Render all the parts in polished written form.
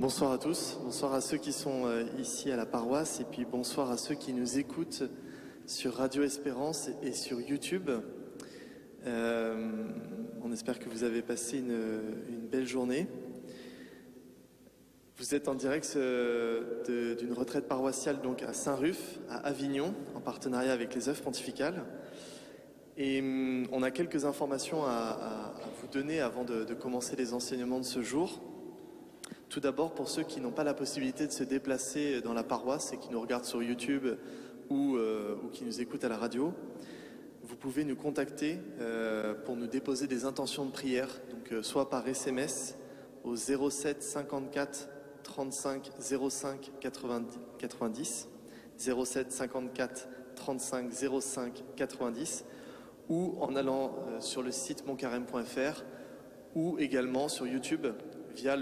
Bonsoir à tous, bonsoir à ceux qui sont ici à la paroisse et puis bonsoir à ceux qui nous écoutent sur Radio Espérance et sur YouTube. On espère que vous avez passé une belle journée. Vous êtes en direct d'une retraite paroissiale donc à Saint-Ruf, à Avignon, en partenariat avec les œuvres pontificales. Et on a quelques informations à vous donner avant de commencer les enseignements de ce jour. Tout d'abord, pour ceux qui n'ont pas la possibilité de se déplacer dans la paroisse et qui nous regardent sur YouTube ou qui nous écoutent à la radio, vous pouvez nous contacter pour nous déposer des intentions de prière, donc soit par SMS au 07 54 35 05 90, 07 54 35 05 90, ou en allant sur le site moncarême.fr ou également sur YouTube via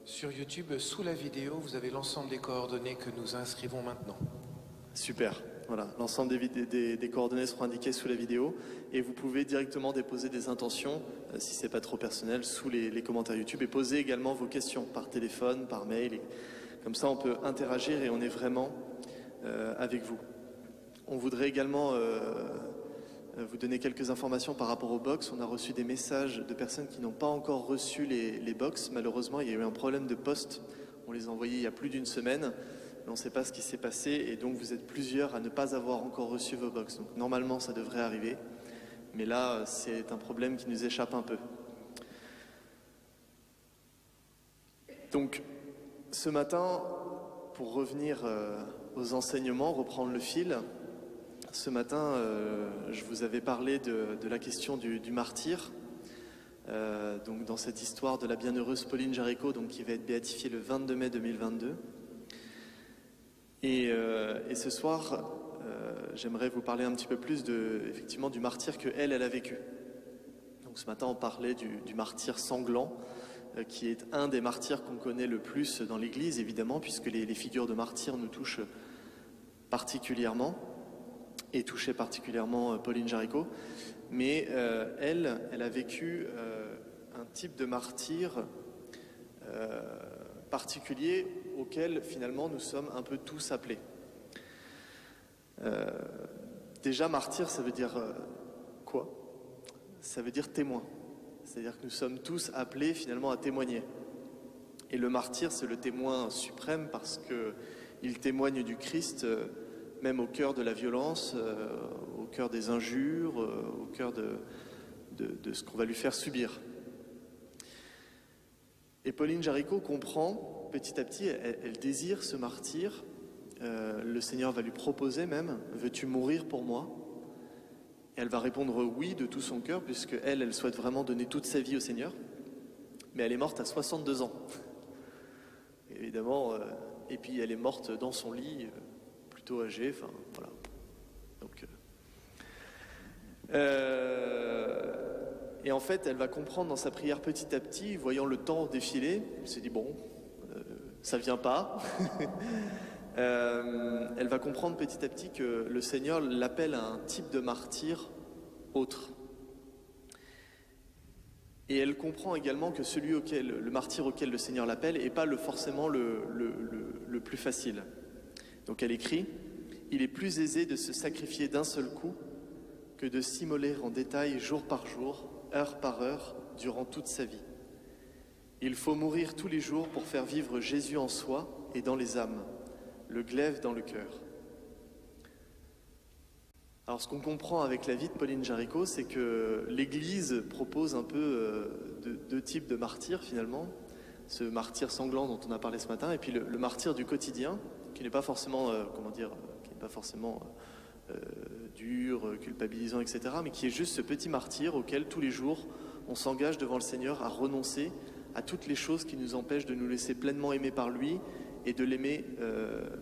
Sur YouTube, sous la vidéo, vous avez l'ensemble des coordonnées que nous inscrivons maintenant. Super, voilà, l'ensemble des coordonnées seront indiquées sous la vidéo et vous pouvez directement déposer des intentions, si c'est pas trop personnel, sous les commentaires YouTube et poser également vos questions par téléphone, par mail. Comme ça, on peut interagir et on est vraiment avec vous. On voudrait également vous donner quelques informations par rapport aux box. On a reçu des messages de personnes qui n'ont pas encore reçu les box. Malheureusement, il y a eu un problème de poste. On les a envoyés il y a plus d'une semaine. On ne sait pas ce qui s'est passé et donc vous êtes plusieurs à ne pas avoir encore reçu vos box. Donc normalement, ça devrait arriver. Mais là, c'est un problème qui nous échappe un peu. Donc, ce matin, pour revenir aux enseignements, reprendre le fil, ce matin, je vous avais parlé de la question du martyr. Donc dans cette histoire de la bienheureuse Pauline Jaricot, donc qui va être béatifiée le 22 mai 2022. Et ce soir, j'aimerais vous parler un petit peu plus effectivement du martyr que elle a vécu. Donc ce matin, on parlait du martyr sanglant, qui est un des martyrs qu'on connaît le plus dans l'Église, évidemment, puisque les figures de martyrs nous touchent particulièrement. Et touchait particulièrement Pauline Jaricot, mais elle a vécu un type de martyr particulier auquel finalement nous sommes un peu tous appelés. Déjà, martyr, ça veut dire quoi? Ça veut dire témoin. C'est-à-dire que nous sommes tous appelés finalement à témoigner. Et le martyr, c'est le témoin suprême parce qu'il témoigne du Christ même au cœur de la violence, au cœur des injures, au cœur de ce qu'on va lui faire subir. Et Pauline Jaricot comprend petit à petit, elle désire ce martyr. Le Seigneur va lui proposer même, « Veux-tu mourir pour moi ?» Et elle va répondre oui de tout son cœur, puisque elle souhaite vraiment donner toute sa vie au Seigneur. Mais elle est morte à 62 ans. Évidemment, et puis elle est morte dans son lit, plutôt âgée, enfin voilà. Donc, et en fait, elle va comprendre dans sa prière petit à petit, voyant le temps défiler, elle s'est dit bon, ça vient pas. Elle va comprendre petit à petit que le Seigneur l'appelle à un type de martyr autre. Et elle comprend également que le martyr auquel le Seigneur l'appelle n'est pas forcément le plus facile. Donc elle écrit « Il est plus aisé de se sacrifier d'un seul coup que de s'immoler en détail jour par jour, heure par heure, durant toute sa vie. Il faut mourir tous les jours pour faire vivre Jésus en soi et dans les âmes, le glaive dans le cœur. » Alors ce qu'on comprend avec la vie de Pauline Jaricot, c'est que l'Église propose un peu deux types de martyrs finalement. Ce martyr sanglant dont on a parlé ce matin, et puis le martyr du quotidien, qui n'est pas forcément, dur, culpabilisant, etc., mais qui est juste ce petit martyr auquel tous les jours on s'engage devant le Seigneur à renoncer à toutes les choses qui nous empêchent de nous laisser pleinement aimer par lui et de l'aimer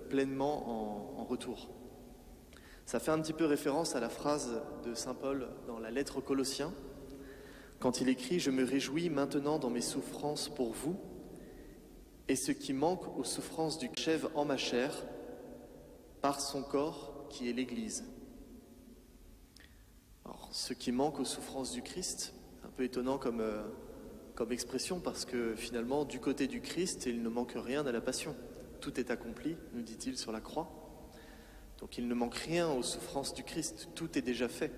pleinement en retour. Ça fait un petit peu référence à la phrase de saint Paul dans la lettre aux Colossiens, quand il écrit « Je me réjouis maintenant dans mes souffrances pour vous, et ce qui manque aux souffrances du chef en ma chair, par son corps qui est l'Église. » Alors, ce qui manque aux souffrances du Christ, un peu étonnant comme comme expression, parce que finalement, du côté du Christ, il ne manque rien à la passion. Tout est accompli, nous dit-il sur la croix. Donc il ne manque rien aux souffrances du Christ, tout est déjà fait.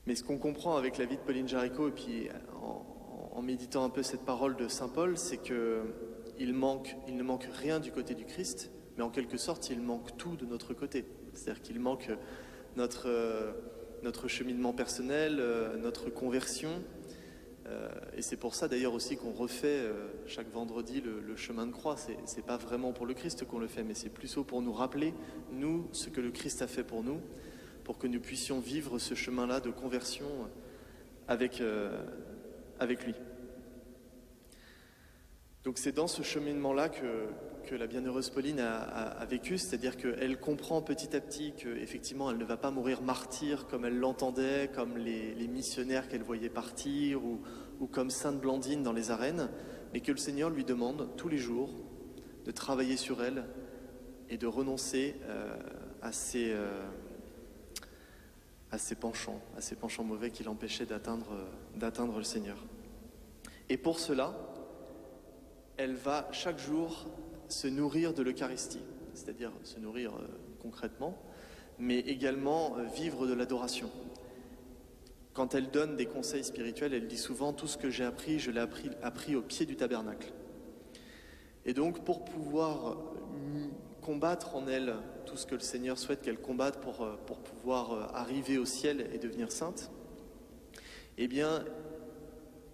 Mais ce qu'on comprend avec la vie de Pauline Jaricot, et puis en méditant un peu cette parole de Saint Paul, c'est qu'il ne manque rien du côté du Christ, mais en quelque sorte, il manque tout de notre côté. C'est-à-dire qu'il manque notre cheminement personnel, notre conversion. Et c'est pour ça d'ailleurs aussi qu'on refait chaque vendredi le chemin de croix. C'est pas vraiment pour le Christ qu'on le fait, mais c'est plutôt pour nous rappeler, nous, ce que le Christ a fait pour nous, pour que nous puissions vivre ce chemin-là de conversion avec lui. Donc c'est dans ce cheminement-là que la bienheureuse Pauline a vécu, c'est-à-dire qu'elle comprend petit à petit qu'effectivement elle ne va pas mourir martyre comme elle l'entendait, comme les missionnaires qu'elle voyait partir, ou comme Sainte Blandine dans les arènes, mais que le Seigneur lui demande tous les jours de travailler sur elle et de renoncer à ses penchants mauvais qui l'empêchaient d'atteindre le Seigneur. Et pour cela, elle va chaque jour se nourrir de l'Eucharistie, c'est-à-dire se nourrir concrètement, mais également vivre de l'adoration. Quand elle donne des conseils spirituels, elle dit souvent « Tout ce que j'ai appris, je l'ai appris au pied du tabernacle ». Et donc, pour pouvoir combattre en elle tout ce que le Seigneur souhaite qu'elle combatte pour pouvoir arriver au ciel et devenir sainte, eh bien,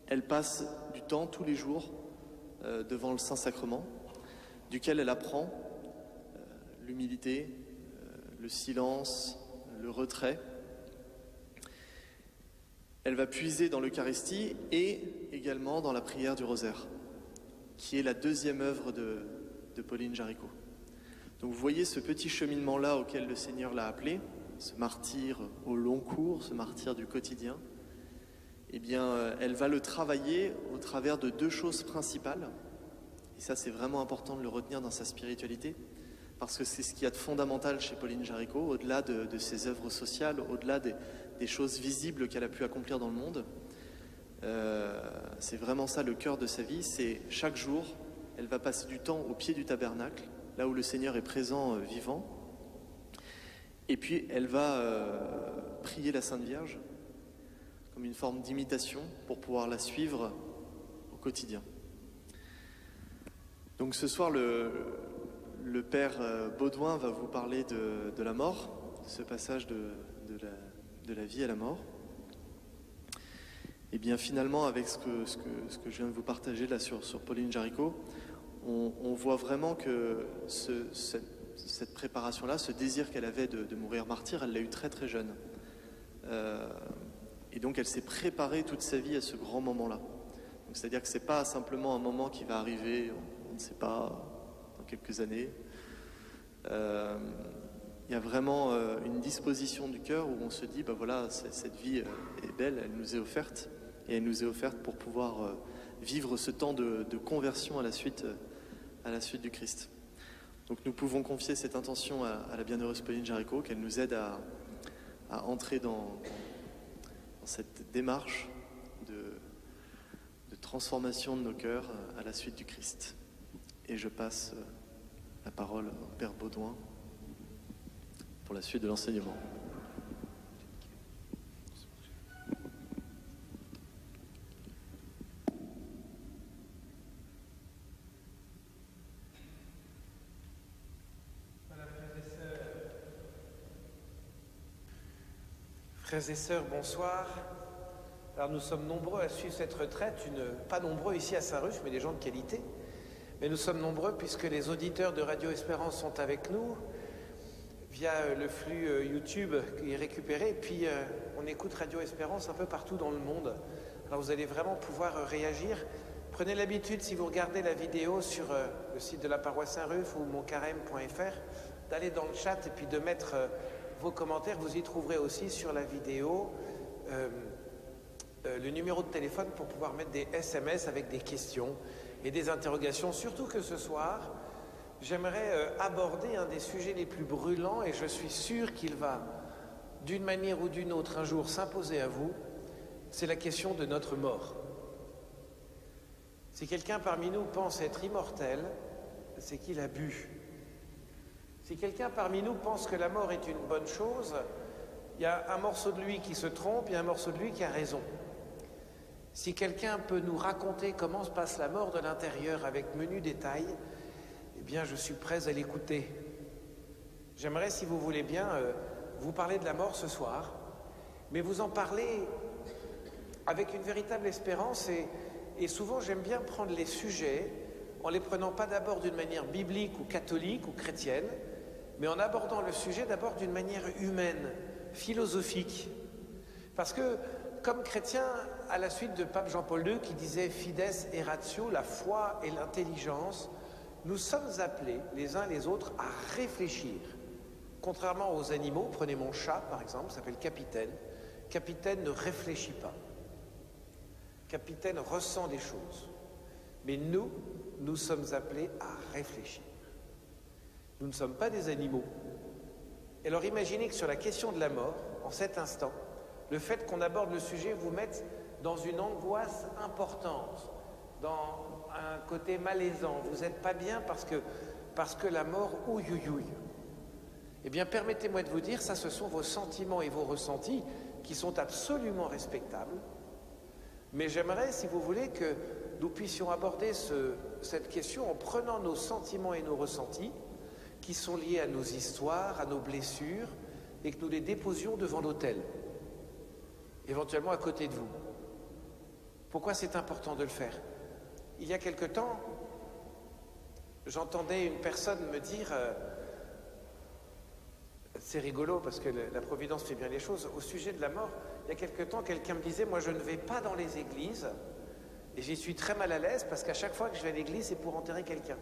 elle passe du temps tous les jours devant le Saint-Sacrement, duquel elle apprend l'humilité, le silence, le retrait. Elle va puiser dans l'Eucharistie et également dans la prière du Rosaire, qui est la deuxième œuvre de Pauline Jaricot. Donc vous voyez ce petit cheminement-là auquel le Seigneur l'a appelé, ce martyr au long cours, ce martyr du quotidien. Eh bien, elle va le travailler au travers de deux choses principales. Et ça, c'est vraiment important de le retenir dans sa spiritualité, parce que c'est ce qu'il y a de fondamental chez Pauline Jaricot, au-delà de ses œuvres sociales, au-delà des choses visibles qu'elle a pu accomplir dans le monde. C'est vraiment ça le cœur de sa vie, c'est chaque jour, elle va passer du temps au pied du tabernacle, là où le Seigneur est présent, vivant. Et puis, elle va prier la Sainte Vierge, comme une forme d'imitation pour pouvoir la suivre au quotidien. Donc ce soir, le Père Baudouin va vous parler de la mort, de ce passage de la vie à la mort. Et bien finalement, avec ce que je viens de vous partager là sur Pauline Jaricot, on voit vraiment que cette préparation-là, ce désir qu'elle avait de mourir martyre, elle l'a eu très très jeune. Et donc elle s'est préparée toute sa vie à ce grand moment-là. C'est-à-dire que ce n'est pas simplement un moment qui va arriver, on ne sait pas, dans quelques années. Il y a vraiment une disposition du cœur où on se dit, ben voilà, cette vie est belle, elle nous est offerte, et elle nous est offerte pour pouvoir vivre ce temps de conversion à la suite du Christ. Donc nous pouvons confier cette intention à la bienheureuse Pauline Jaricot, qu'elle nous aide à entrer dans cette démarche de transformation de nos cœurs à la suite du Christ. Et je passe la parole au Père Baudouin pour la suite de l'enseignement. Frères et sœurs, bonsoir. Alors nous sommes nombreux à suivre cette retraite, pas nombreux ici à Saint-Ruf, mais des gens de qualité. Mais nous sommes nombreux puisque les auditeurs de Radio Espérance sont avec nous via le flux YouTube qui est récupéré. Et puis on écoute Radio Espérance un peu partout dans le monde. Alors vous allez vraiment pouvoir réagir. Prenez l'habitude, si vous regardez la vidéo sur le site de la paroisse Saint-Ruf ou moncarême.fr, d'aller dans le chat et puis de mettre vos commentaires. Vous y trouverez aussi sur la vidéo le numéro de téléphone pour pouvoir mettre des SMS avec des questions et des interrogations. Surtout que ce soir, j'aimerais aborder un des sujets les plus brûlants et je suis sûr qu'il va, d'une manière ou d'une autre, un jour s'imposer à vous. c'est la question de notre mort. Si quelqu'un parmi nous pense être immortel, c'est qu'il a bu. Si quelqu'un parmi nous pense que la mort est une bonne chose, il y a un morceau de lui qui se trompe, il y a un morceau de lui qui a raison. Si quelqu'un peut nous raconter comment se passe la mort de l'intérieur avec menu détail, eh bien je suis prêt à l'écouter. J'aimerais, si vous voulez bien, vous parler de la mort ce soir, mais vous en parler avec une véritable espérance et souvent j'aime bien prendre les sujets en les prenant pas d'abord d'une manière biblique ou catholique ou chrétienne, mais en abordant le sujet d'abord d'une manière humaine, philosophique. Parce que, comme chrétien, à la suite de Pape Jean-Paul II qui disait « Fides et ratio », la foi et l'intelligence, nous sommes appelés les uns les autres à réfléchir. Contrairement aux animaux, prenez mon chat par exemple, il s'appelle Capitaine. Capitaine ne réfléchit pas. Capitaine ressent des choses. Mais nous sommes appelés à réfléchir. Nous ne sommes pas des animaux. Et alors imaginez que sur la question de la mort, en cet instant, le fait qu'on aborde le sujet vous mette dans une angoisse importante, dans un côté malaisant. Vous n'êtes pas bien parce que la mort, ouïouïouï. Eh bien, permettez-moi de vous dire, ça, ce sont vos sentiments et vos ressentis qui sont absolument respectables. Mais j'aimerais, si vous voulez, que nous puissions aborder cette question en prenant nos sentiments et nos ressentis qui sont liés à nos histoires, à nos blessures, et que nous les déposions devant l'autel, éventuellement à côté de vous. Pourquoi c'est important de le faire? Il y a quelque temps, j'entendais une personne me dire, c'est rigolo parce que la Providence fait bien les choses, au sujet de la mort, il y a quelque temps, quelqu'un me disait, moi je ne vais pas dans les églises, et j'y suis très mal à l'aise parce qu'à chaque fois que je vais à l'église, c'est pour enterrer quelqu'un.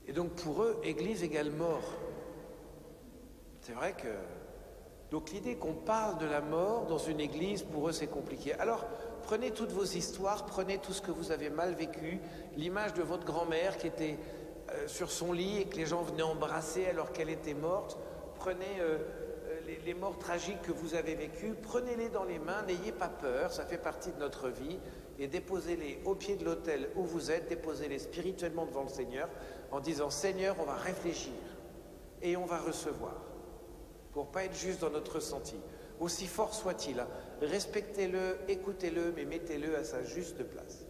Et donc pour eux, église égale mort. C'est vrai que... Donc l'idée qu'on parle de la mort dans une église, pour eux c'est compliqué. Alors prenez toutes vos histoires, prenez tout ce que vous avez mal vécu, l'image de votre grand-mère qui était sur son lit et que les gens venaient embrasser alors qu'elle était morte, prenez les morts tragiques que vous avez vécues, prenez-les dans les mains, n'ayez pas peur, ça fait partie de notre vie, et déposez-les au pied de l'autel où vous êtes, déposez-les spirituellement devant le Seigneur, en disant « Seigneur, on va réfléchir et on va recevoir ». Pour ne pas être juste dans notre ressenti, aussi fort soit-il, hein. Respectez-le, écoutez-le, mais mettez-le à sa juste place.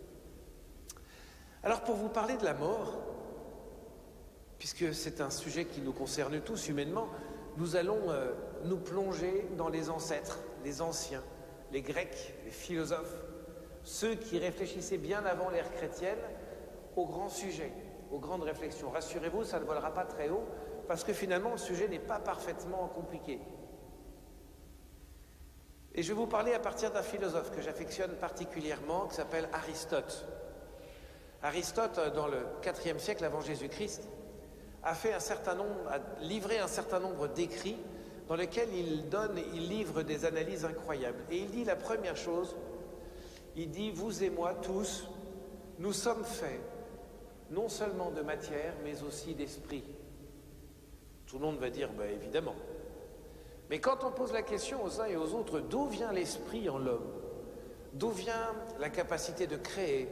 Alors pour vous parler de la mort, puisque c'est un sujet qui nous concerne tous humainement, nous allons nous plonger dans les ancêtres, les anciens, les Grecs, les philosophes, ceux qui réfléchissaient bien avant l'ère chrétienne aux grands sujets, aux grandes réflexions. Rassurez-vous, ça ne volera pas très haut, parce que finalement, le sujet n'est pas parfaitement compliqué. Et je vais vous parler à partir d'un philosophe que j'affectionne particulièrement, qui s'appelle Aristote. Aristote, dans le IVe siècle avant Jésus-Christ, a livré un certain nombre d'écrits dans lesquels il livre des analyses incroyables. Et il dit la première chose, il dit « Vous et moi, tous, nous sommes faits non seulement de matière, mais aussi d'esprit. » Tout le monde va dire, ben évidemment. Mais quand on pose la question aux uns et aux autres, d'où vient l'esprit en l'homme? D'où vient la capacité de créer,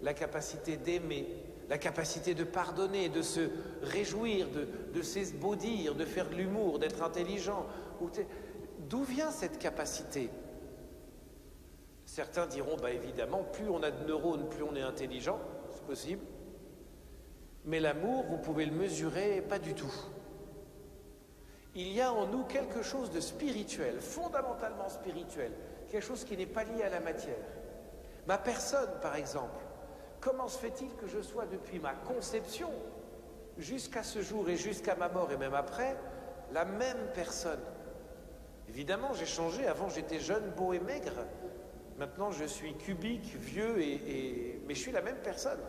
la capacité d'aimer, la capacité de pardonner, de se réjouir, de s'esbaudir, de faire de l'humour, d'être intelligent? D'où vient cette capacité? Certains diront, ben évidemment, plus on a de neurones, plus on est intelligent, c'est possible. Mais l'amour, vous pouvez le mesurer, pas du tout. Il y a en nous quelque chose de spirituel, fondamentalement spirituel, quelque chose qui n'est pas lié à la matière. Ma personne, par exemple, comment se fait-il que je sois depuis ma conception jusqu'à ce jour et jusqu'à ma mort et même après, la même personne? Évidemment, j'ai changé, avant j'étais jeune, beau et maigre, maintenant je suis cubique, vieux, mais je suis la même personne.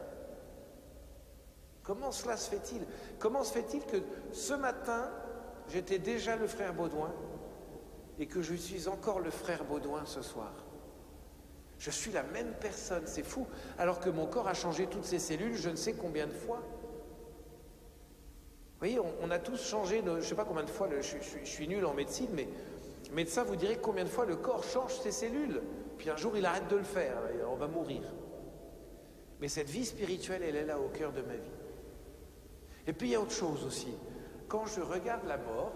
Comment cela se fait-il? Comment se fait-il que ce matin, j'étais déjà le frère Baudouin et que je suis encore le frère Baudouin ce soir? Je suis la même personne, c'est fou, alors que mon corps a changé toutes ses cellules je ne sais combien de fois. Vous voyez, on a tous changé, je ne sais pas combien de fois, je suis nul en médecine, mais médecin vous dirait combien de fois le corps change ses cellules, puis un jour il arrête de le faire, on va mourir. Mais cette vie spirituelle, elle est là au cœur de ma vie. Et puis il y a autre chose aussi. Quand je regarde la mort,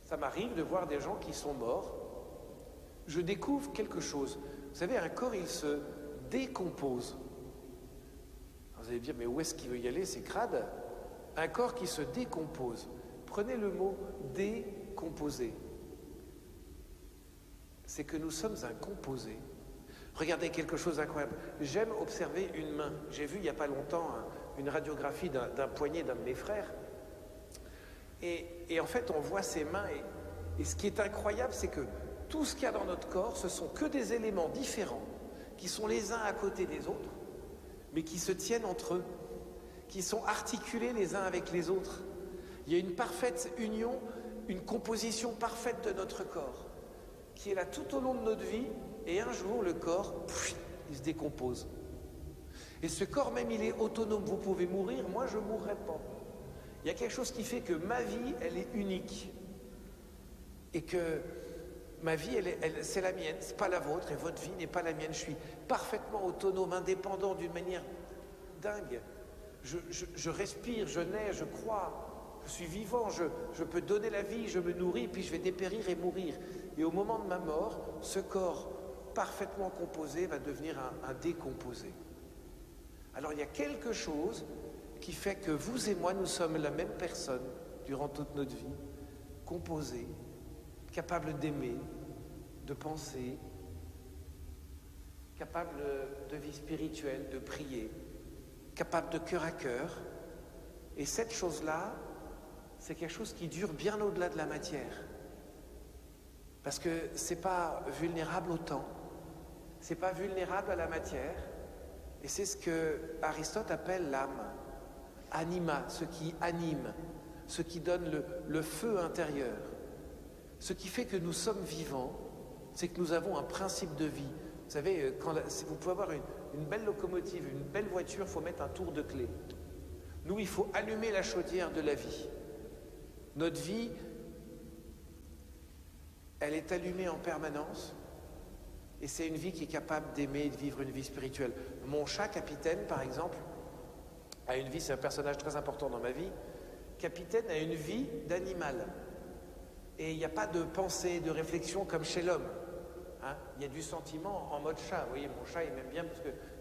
ça m'arrive de voir des gens qui sont morts, je découvre quelque chose. Vous savez, un corps, il se décompose. Alors vous allez me dire, mais où est-ce qu'il veut y aller? C'est crade. Un corps qui se décompose. Prenez le mot décomposer. C'est que nous sommes un composé. Regardez quelque chose d'incroyable. J'aime observer une main. J'ai vu il n'y a pas longtemps une radiographie d'un poignet d'un de mes frères. Et en fait, on voit ses mains. Et ce qui est incroyable, c'est que tout ce qu'il y a dans notre corps, ce sont que des éléments différents, qui sont les uns à côté des autres, mais qui se tiennent entre eux, qui sont articulés les uns avec les autres. Il y a une parfaite union, une composition parfaite de notre corps, qui est là tout au long de notre vie, et un jour, le corps, il se décompose. Et ce corps même, il est autonome. Vous pouvez mourir, moi je ne mourrai pas. Il y a quelque chose qui fait que ma vie, elle est unique. Et que ma vie, c'est la mienne, c'est pas la vôtre, et votre vie n'est pas la mienne. Je suis parfaitement autonome, indépendant d'une manière dingue. Je respire, je nais, je crois, je suis vivant, je peux donner la vie, je me nourris, puis je vais dépérir et mourir. Et au moment de ma mort, ce corps parfaitement composé va devenir un décomposé. Alors il y a quelque chose qui fait que vous et moi, nous sommes la même personne durant toute notre vie, composée, capable d'aimer, de penser, capable de vie spirituelle, de prier, capable de cœur à cœur. Et cette chose-là, c'est quelque chose qui dure bien au-delà de la matière. Parce que c'est pas vulnérable au temps, c'est pas vulnérable à la matière, et c'est ce que Aristote appelle l'âme. Anima, ce qui anime, ce qui donne le feu intérieur. Ce qui fait que nous sommes vivants, c'est que nous avons un principe de vie. Vous savez, vous pouvez avoir une belle locomotive, une belle voiture, il faut mettre un tour de clé. Nous, il faut allumer la chaudière de la vie. Notre vie, elle est allumée en permanence, et c'est une vie qui est capable d'aimer et de vivre une vie spirituelle. Mon chat, Capitaine, par exemple, a une vie, c'est un personnage très important dans ma vie. Capitaine a une vie d'animal. Et il n'y a pas de pensée, de réflexion comme chez l'homme. Hein, il y a du sentiment en mode chat. Vous voyez, mon chat, il m'aime bien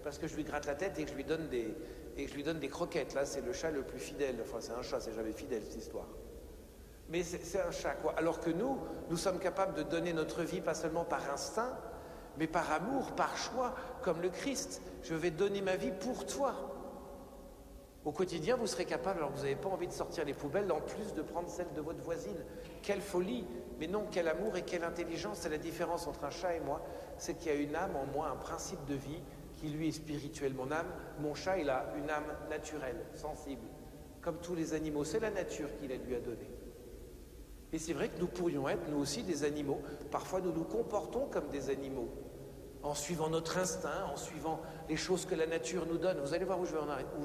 parce que je lui gratte la tête et que je lui donne des croquettes. Là, c'est le chat le plus fidèle. Enfin, c'est un chat, c'est jamais fidèle, cette histoire. Mais c'est un chat, quoi. Alors que nous sommes capables de donner notre vie, pas seulement par instinct, mais par amour, par choix, comme le Christ. Je vais donner ma vie pour toi. Au quotidien, vous serez capable, alors vous n'avez pas envie de sortir les poubelles, en plus de prendre celle de votre voisine. Quelle folie! Mais non, quel amour et quelle intelligence! C'est la différence entre un chat et moi, c'est qu'il y a une âme en moi, un principe de vie qui lui est spirituel. Mon chat, il a une âme naturelle, sensible, comme tous les animaux. C'est la nature qui la lui a donnée. Et c'est vrai que nous pourrions être, nous aussi, des animaux. Parfois, nous nous comportons comme des animaux, en suivant notre instinct, en suivant les choses que la nature nous donne. Vous allez voir où je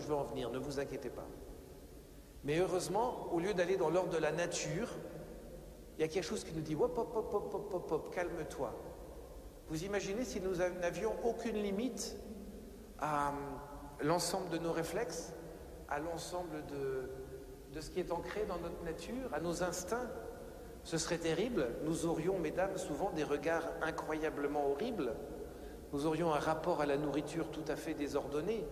veux en venir, ne vous inquiétez pas. Mais heureusement, au lieu d'aller dans l'ordre de la nature, il y a quelque chose qui nous dit « hop, hop, hop, hop, hop, hop, hop, calme-toi ». Vous imaginez si nous n'avions aucune limite à l'ensemble de nos réflexes, à l'ensemble de ce qui est ancré dans notre nature, à nos instincts? Ce serait terrible. Nous aurions, mesdames, souvent des regards incroyablement horribles. Nous aurions un rapport à la nourriture tout à fait désordonné.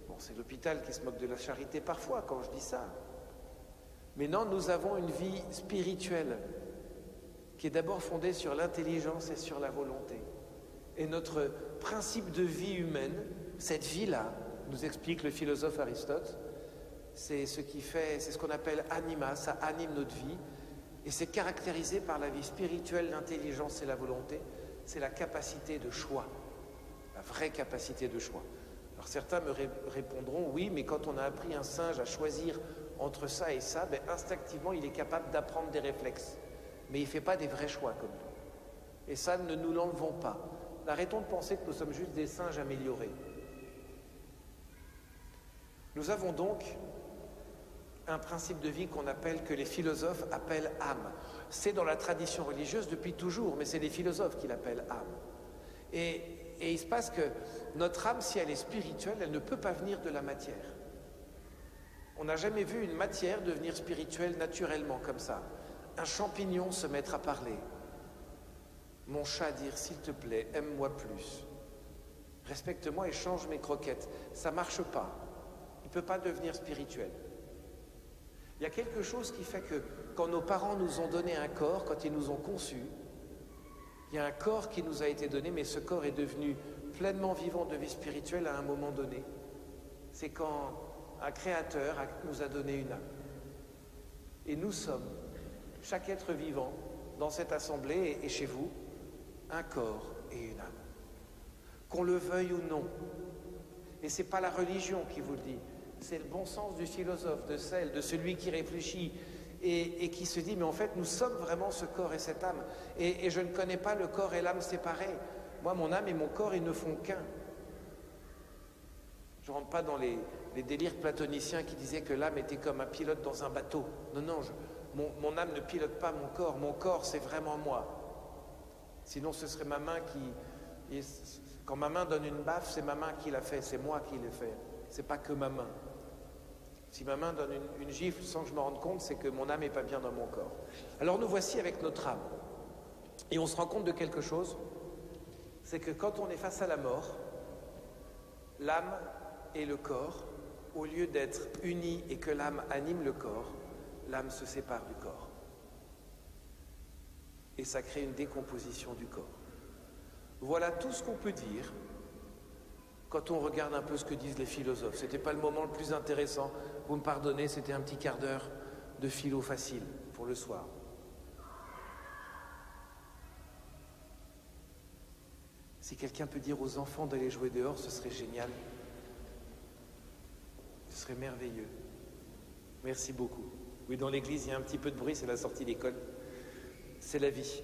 Bon, c'est l'hôpital qui se moque de la charité parfois quand je dis ça. Mais non, nous avons une vie spirituelle qui est d'abord fondée sur l'intelligence et sur la volonté. Et notre principe de vie humaine, cette vie-là, nous explique le philosophe Aristote, c'est ce qu'on appelle anima, ça anime notre vie, et c'est caractérisé par la vie spirituelle, l'intelligence et la volonté. C'est la capacité de choix, la vraie capacité de choix. Alors certains me répondront, oui, mais quand on a appris un singe à choisir entre ça et ça, instinctivement, il est capable d'apprendre des réflexes. Mais il ne fait pas des vrais choix comme nous. Et ça, ne nous l'enlevons pas. Arrêtons de penser que nous sommes juste des singes améliorés. Nous avons donc un principe de vie que les philosophes appellent âme. C'est dans la tradition religieuse depuis toujours, mais c'est les philosophes qui l'appellent âme. Et il se passe que notre âme, si elle est spirituelle, elle ne peut pas venir de la matière. On n'a jamais vu une matière devenir spirituelle naturellement comme ça. Un champignon se mettre à parler. Mon chat dire, s'il te plaît, aime-moi plus. Respecte-moi et change mes croquettes. Ça ne marche pas. Il ne peut pas devenir spirituel. Il y a quelque chose qui fait que quand nos parents nous ont donné un corps, quand ils nous ont conçus, il y a un corps qui nous a été donné, mais ce corps est devenu pleinement vivant de vie spirituelle à un moment donné. C'est quand un créateur nous a donné une âme. Et nous sommes, chaque être vivant, dans cette assemblée et chez vous, un corps et une âme. Qu'on le veuille ou non. Et ce n'est pas la religion qui vous le dit. C'est le bon sens du philosophe, de celui qui réfléchit et qui se dit, mais en fait, nous sommes vraiment ce corps et cette âme. Et je ne connais pas le corps et l'âme séparés. Moi, mon âme et mon corps, ils ne font qu'un. Je ne rentre pas dans les délires platoniciens qui disaient que l'âme était comme un pilote dans un bateau. Non, non, mon âme ne pilote pas mon corps. Mon corps, c'est vraiment moi. Sinon, ce serait ma main qui... Quand ma main donne une baffe, c'est ma main qui l'a fait, c'est moi qui l'ai fait. C'est pas que ma main. Si ma main donne une gifle sans que je me rende compte, c'est que mon âme n'est pas bien dans mon corps. Alors nous voici avec notre âme. Et on se rend compte de quelque chose, c'est que quand on est face à la mort, l'âme et le corps, au lieu d'être unis et que l'âme anime le corps, l'âme se sépare du corps. Et ça crée une décomposition du corps. Voilà tout ce qu'on peut dire quand on regarde un peu ce que disent les philosophes. Ce n'était pas le moment le plus intéressant. Vous me pardonnez, c'était un petit quart d'heure de philo facile pour le soir. Si quelqu'un peut dire aux enfants d'aller jouer dehors, ce serait génial. Ce serait merveilleux. Merci beaucoup. Oui, dans l'église, il y a un petit peu de bruit, c'est la sortie d'école. C'est la vie.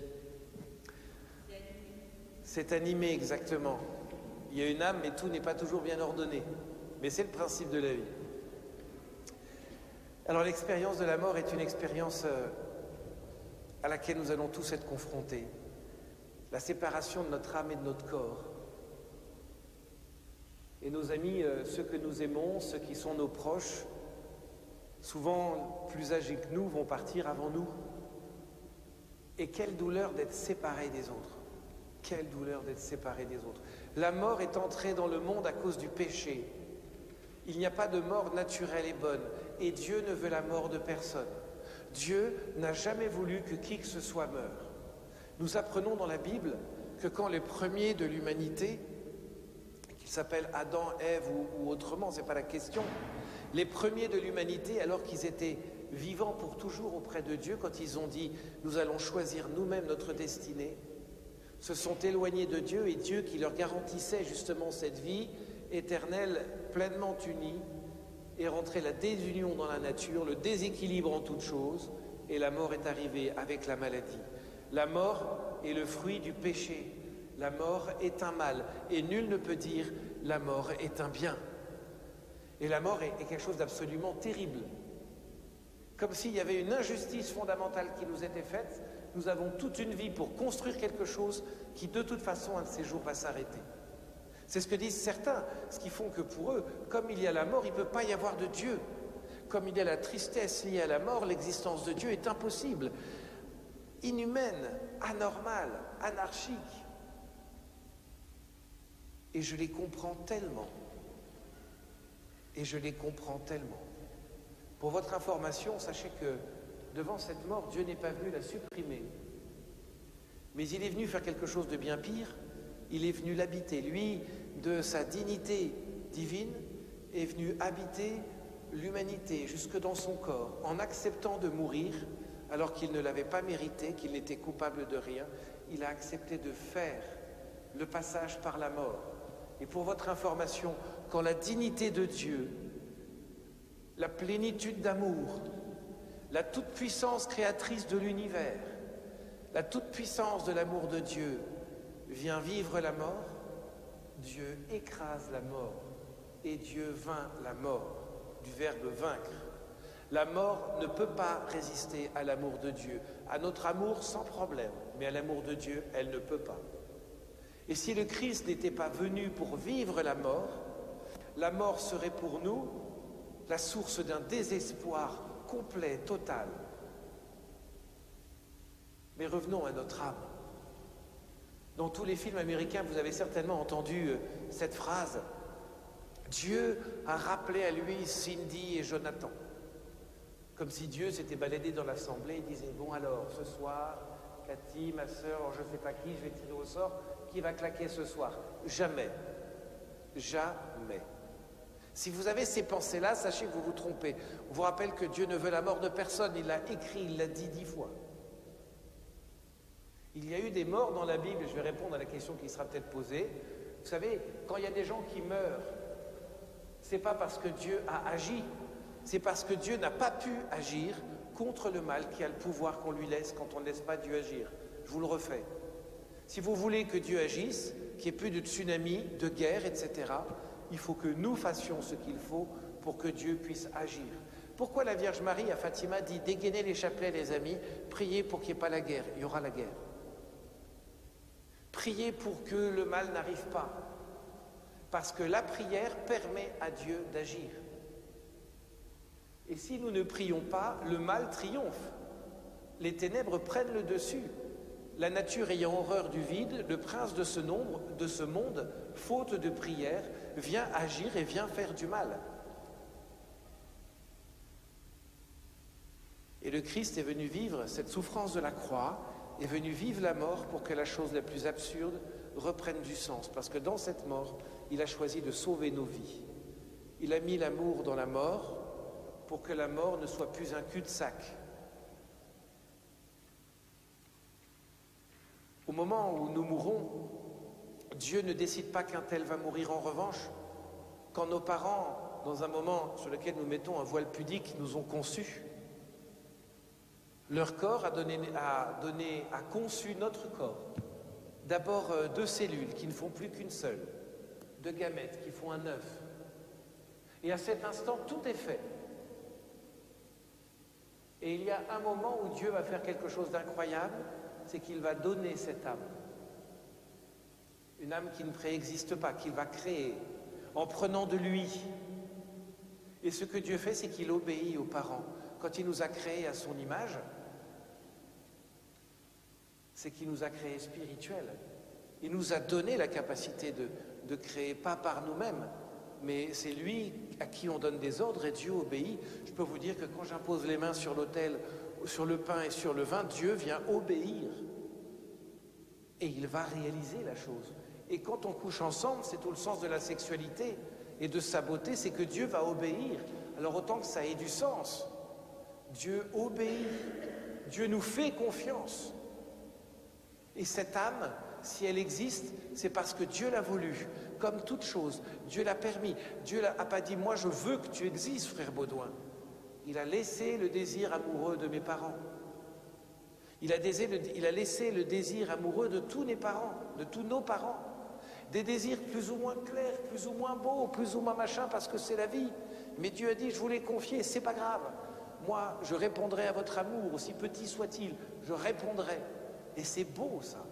C'est animé, exactement. Il y a une âme, mais tout n'est pas toujours bien ordonné. Mais c'est le principe de la vie. Alors l'expérience de la mort est une expérience à laquelle nous allons tous être confrontés. La séparation de notre âme et de notre corps. Et nos amis, ceux que nous aimons, ceux qui sont nos proches, souvent plus âgés que nous, vont partir avant nous. Et quelle douleur d'être séparés des autres. Quelle douleur d'être séparés des autres. La mort est entrée dans le monde à cause du péché. Il n'y a pas de mort naturelle et bonne. Et Dieu ne veut la mort de personne. Dieu n'a jamais voulu que qui que ce soit meure. Nous apprenons dans la Bible que quand les premiers de l'humanité, qu'ils s'appellent Adam, Ève ou autrement, ce n'est pas la question, les premiers de l'humanité, alors qu'ils étaient vivants pour toujours auprès de Dieu, quand ils ont dit « nous allons choisir nous-mêmes notre destinée », se sont éloignés de Dieu et Dieu qui leur garantissait justement cette vie éternelle pleinement unie est rentré la désunion dans la nature, le déséquilibre en toutes choses et la mort est arrivée avec la maladie. La mort est le fruit du péché. La mort est un mal et nul ne peut dire la mort est un bien. Et la mort est quelque chose d'absolument terrible. Comme s'il y avait une injustice fondamentale qui nous était faite. Nous avons toute une vie pour construire quelque chose qui de toute façon un de ces jours va s'arrêter. C'est ce que disent certains, ce qui font que pour eux, comme il y a la mort, il ne peut pas y avoir de Dieu. Comme il y a la tristesse liée à la mort, l'existence de Dieu est impossible, inhumaine, anormale, anarchique. Et je les comprends tellement. Et je les comprends tellement. Pour votre information, sachez que devant cette mort, Dieu n'est pas venu la supprimer. Mais il est venu faire quelque chose de bien pire. Il est venu l'habiter. Lui, de sa dignité divine, est venu habiter l'humanité jusque dans son corps, en acceptant de mourir, alors qu'il ne l'avait pas mérité, qu'il n'était coupable de rien. Il a accepté de faire le passage par la mort. Et pour votre information, quand la dignité de Dieu, la plénitude d'amour, la toute-puissance créatrice de l'univers, la toute-puissance de l'amour de Dieu vient vivre la mort, Dieu écrase la mort et Dieu vainc la mort, du verbe vaincre. La mort ne peut pas résister à l'amour de Dieu, à notre amour sans problème, mais à l'amour de Dieu, elle ne peut pas. Et si le Christ n'était pas venu pour vivre la mort serait pour nous la source d'un désespoir complet, total. Mais revenons à notre âme. Dans tous les films américains, vous avez certainement entendu cette phrase. Dieu a rappelé à lui Cindy et Jonathan. Comme si Dieu s'était baladé dans l'assemblée et disait « Bon alors, ce soir, Cathy, ma sœur, je ne sais pas qui, je vais tirer au sort, qui va claquer ce soir ?» Jamais. Jamais. Si vous avez ces pensées-là, sachez que vous vous trompez. On vous rappelle que Dieu ne veut la mort de personne. Il l'a écrit, il l'a dit 10 fois. Il y a eu des morts dans la Bible, je vais répondre à la question qui sera peut-être posée. Vous savez, quand il y a des gens qui meurent, c'est pas parce que Dieu a agi, c'est parce que Dieu n'a pas pu agir contre le mal qui a le pouvoir qu'on lui laisse quand on ne laisse pas Dieu agir. Je vous le refais. Si vous voulez que Dieu agisse, qu'il n'y ait plus de tsunami, de guerre, etc., il faut que nous fassions ce qu'il faut pour que Dieu puisse agir. Pourquoi la Vierge Marie à Fatima dit « Dégainez les chapelets, les amis, priez pour qu'il n'y ait pas la guerre ». Il y aura la guerre. Priez pour que le mal n'arrive pas. Parce que la prière permet à Dieu d'agir. Et si nous ne prions pas, le mal triomphe. Les ténèbres prennent le dessus. La nature ayant horreur du vide, le prince de ce monde, faute de prière, vient agir et vient faire du mal. Et le Christ est venu vivre cette souffrance de la croix, est venu vivre la mort pour que la chose la plus absurde reprenne du sens. Parce que dans cette mort, il a choisi de sauver nos vies. Il a mis l'amour dans la mort pour que la mort ne soit plus un cul-de-sac. Au moment où nous mourrons, Dieu ne décide pas qu'un tel va mourir. En revanche, quand nos parents, dans un moment sur lequel nous mettons un voile pudique, nous ont conçus, leur corps a conçu notre corps. D'abord 2 cellules qui ne font plus qu'une seule, 2 gamètes qui font un œuf. Et à cet instant, tout est fait. Et il y a un moment où Dieu va faire quelque chose d'incroyable, c'est qu'il va donner cette âme. Une âme qui ne préexiste pas, qu'il va créer, en prenant de lui. Et ce que Dieu fait, c'est qu'il obéit aux parents. Quand il nous a créés à son image, c'est qu'il nous a créés spirituels. Il nous a donné la capacité de créer, pas par nous-mêmes, mais c'est lui à qui on donne des ordres et Dieu obéit. Je peux vous dire que quand j'impose les mains sur l'autel, sur le pain et sur le vin, Dieu vient obéir. Et il va réaliser la chose. Et quand on couche ensemble, c'est tout le sens de la sexualité et de sa beauté, c'est que Dieu va obéir. Alors autant que ça ait du sens. Dieu obéit. Dieu nous fait confiance. Et cette âme, si elle existe, c'est parce que Dieu l'a voulu. Comme toute chose, Dieu l'a permis. Dieu n'a pas dit « moi je veux que tu existes, frère Baudouin ». Il a laissé le désir amoureux de mes parents. Il a laissé le désir amoureux de tous mes parents, de tous nos parents. Des désirs plus ou moins clairs, plus ou moins beaux, plus ou moins machin, parce que c'est la vie. Mais Dieu a dit, je vous l'ai confié, c'est pas grave. Moi, je répondrai à votre amour, aussi petit soit-il, je répondrai. Et c'est beau, ça.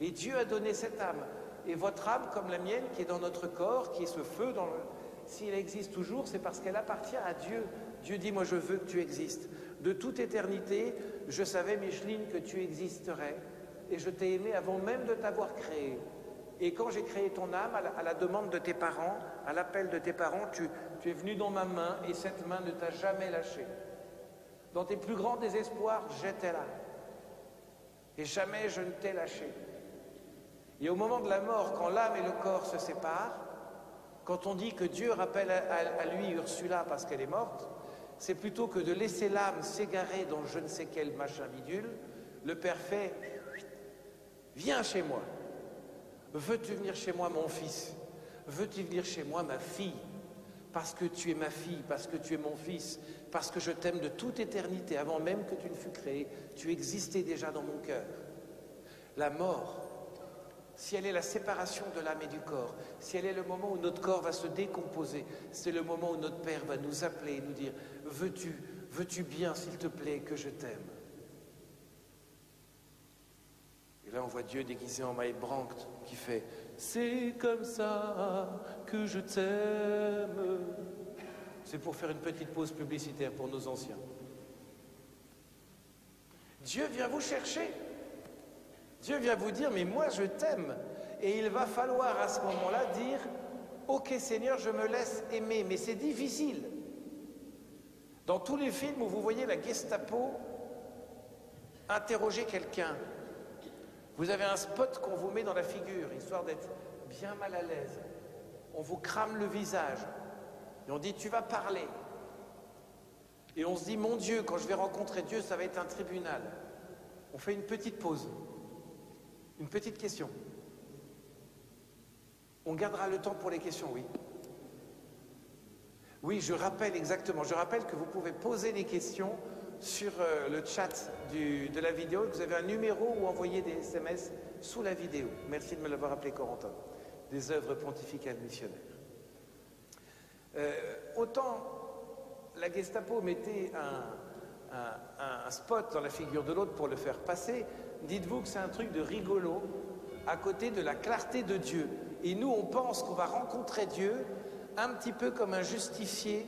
Et Dieu a donné cette âme. Et votre âme, comme la mienne, qui est dans notre corps, qui est ce feu, si elle existe toujours, c'est parce qu'elle appartient à Dieu. Dieu dit, moi je veux que tu existes. De toute éternité, je savais, Micheline, que tu existerais. Et je t'ai aimé avant même de t'avoir créé. Et quand j'ai créé ton âme, à la demande de tes parents, à l'appel de tes parents, tu es venu dans ma main et cette main ne t'a jamais lâché. Dans tes plus grands désespoirs, j'étais là. Et jamais je ne t'ai lâché. Et au moment de la mort, quand l'âme et le corps se séparent, quand on dit que Dieu rappelle à lui Ursula parce qu'elle est morte, c'est plutôt que de laisser l'âme s'égarer dans je ne sais quel machin bidule, le Père fait « Viens chez moi. Veux-tu venir chez moi, mon fils? Veux-tu venir chez moi, ma fille? Parce que tu es ma fille, parce que tu es mon fils, parce que je t'aime de toute éternité, avant même que tu ne fus créé, tu existais déjà dans mon cœur. » La mort, si elle est la séparation de l'âme et du corps, si elle est le moment où notre corps va se décomposer, c'est le moment où notre Père va nous appeler et nous dire « Veux-tu veux-tu bien, s'il te plaît, que je t'aime? Et là, on voit Dieu déguisé en Maë Branct qui fait « C'est comme ça que je t'aime ». C'est pour faire une petite pause publicitaire pour nos anciens. Dieu vient vous chercher. Dieu vient vous dire « Mais moi, je t'aime ». Et il va falloir à ce moment-là dire « Ok Seigneur, je me laisse aimer ». Mais c'est difficile. Dans tous les films où vous voyez la Gestapo interroger quelqu'un, vous avez un spot qu'on vous met dans la figure, histoire d'être bien mal à l'aise. On vous crame le visage. Et on dit, tu vas parler. Et on se dit, mon Dieu, quand je vais rencontrer Dieu, ça va être un tribunal. On fait une petite pause. Une petite question. On gardera le temps pour les questions, oui. Oui, je rappelle exactement. Je rappelle que vous pouvez poser des questions sur le chat de la vidéo. Vous avez un numéro ou envoyer des SMS sous la vidéo. Merci de me l'avoir appelé, Corentin. Des œuvres pontificales missionnaires. Autant la Gestapo mettait un spot dans la figure de l'autre pour le faire passer, dites-vous que c'est un truc de rigolo à côté de la clarté de Dieu. Et nous, on pense qu'on va rencontrer Dieu un petit peu comme un justicier,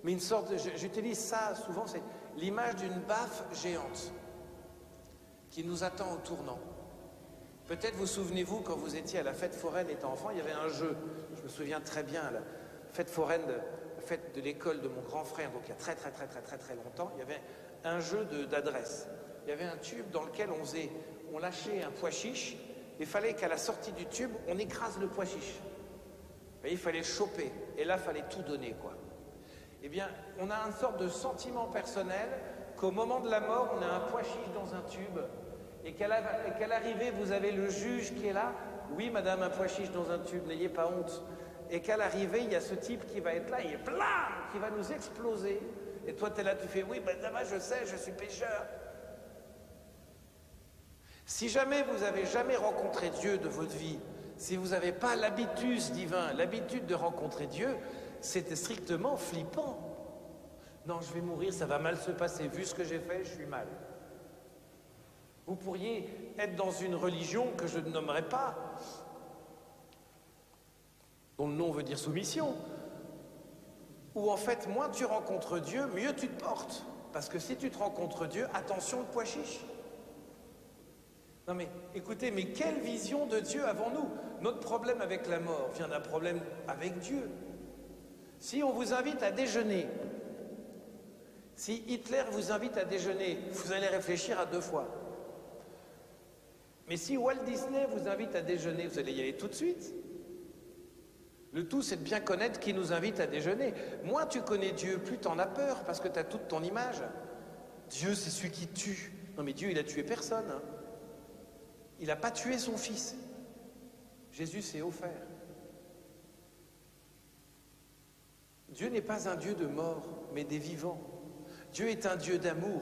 mais une sorte de... J'utilise ça souvent, c'est l'image d'une baffe géante qui nous attend au tournant. Peut-être vous souvenez-vous, quand vous étiez à la fête foraine étant enfant, il y avait un jeu, je me souviens très bien, la fête foraine, la fête de l'école de mon grand frère, donc il y a très longtemps, il y avait un jeu d'adresse. Il y avait un tube dans lequel on lâchait un pois chiche, et il fallait qu'à la sortie du tube, on écrase le pois chiche. Et il fallait le choper, et là, il fallait tout donner, quoi. Eh bien, on a une sorte de sentiment personnel qu'au moment de la mort, on a un pois chiche dans un tube, et qu'à l'arrivée, vous avez le juge qui est là. Oui, madame, un pois chiche dans un tube, n'ayez pas honte. Et qu'à l'arrivée, il y a ce type qui va être là, et blam, qui va nous exploser. Et toi, tu es là, tu fais, oui, ben ça va, je sais, je suis pécheur. Si jamais vous n'avez jamais rencontré Dieu de votre vie, si vous n'avez pas l'habitus divin, l'habitude de rencontrer Dieu, c'était strictement flippant. Non, je vais mourir, ça va mal se passer. Vu ce que j'ai fait, je suis mal. Vous pourriez être dans une religion que je ne nommerai pas, dont le nom veut dire soumission, où en fait, moins tu rencontres Dieu, mieux tu te portes. Parce que si tu te rencontres Dieu, attention le pois chiche. Non mais, écoutez, mais quelle vision de Dieu avons-nous? Notre problème avec la mort vient d'un problème avec Dieu. Si on vous invite à déjeuner, si Hitler vous invite à déjeuner, vous allez réfléchir à 2 fois. Mais si Walt Disney vous invite à déjeuner, vous allez y aller tout de suite. Le tout, c'est de bien connaître qui nous invite à déjeuner. Moins tu connais Dieu, plus tu en as peur, parce que tu as toute ton image. Dieu, c'est celui qui tue. Non mais Dieu, il a tué personne. Hein. Il n'a pas tué son fils. Jésus s'est offert. Dieu n'est pas un Dieu de mort, mais des vivants. Dieu est un Dieu d'amour,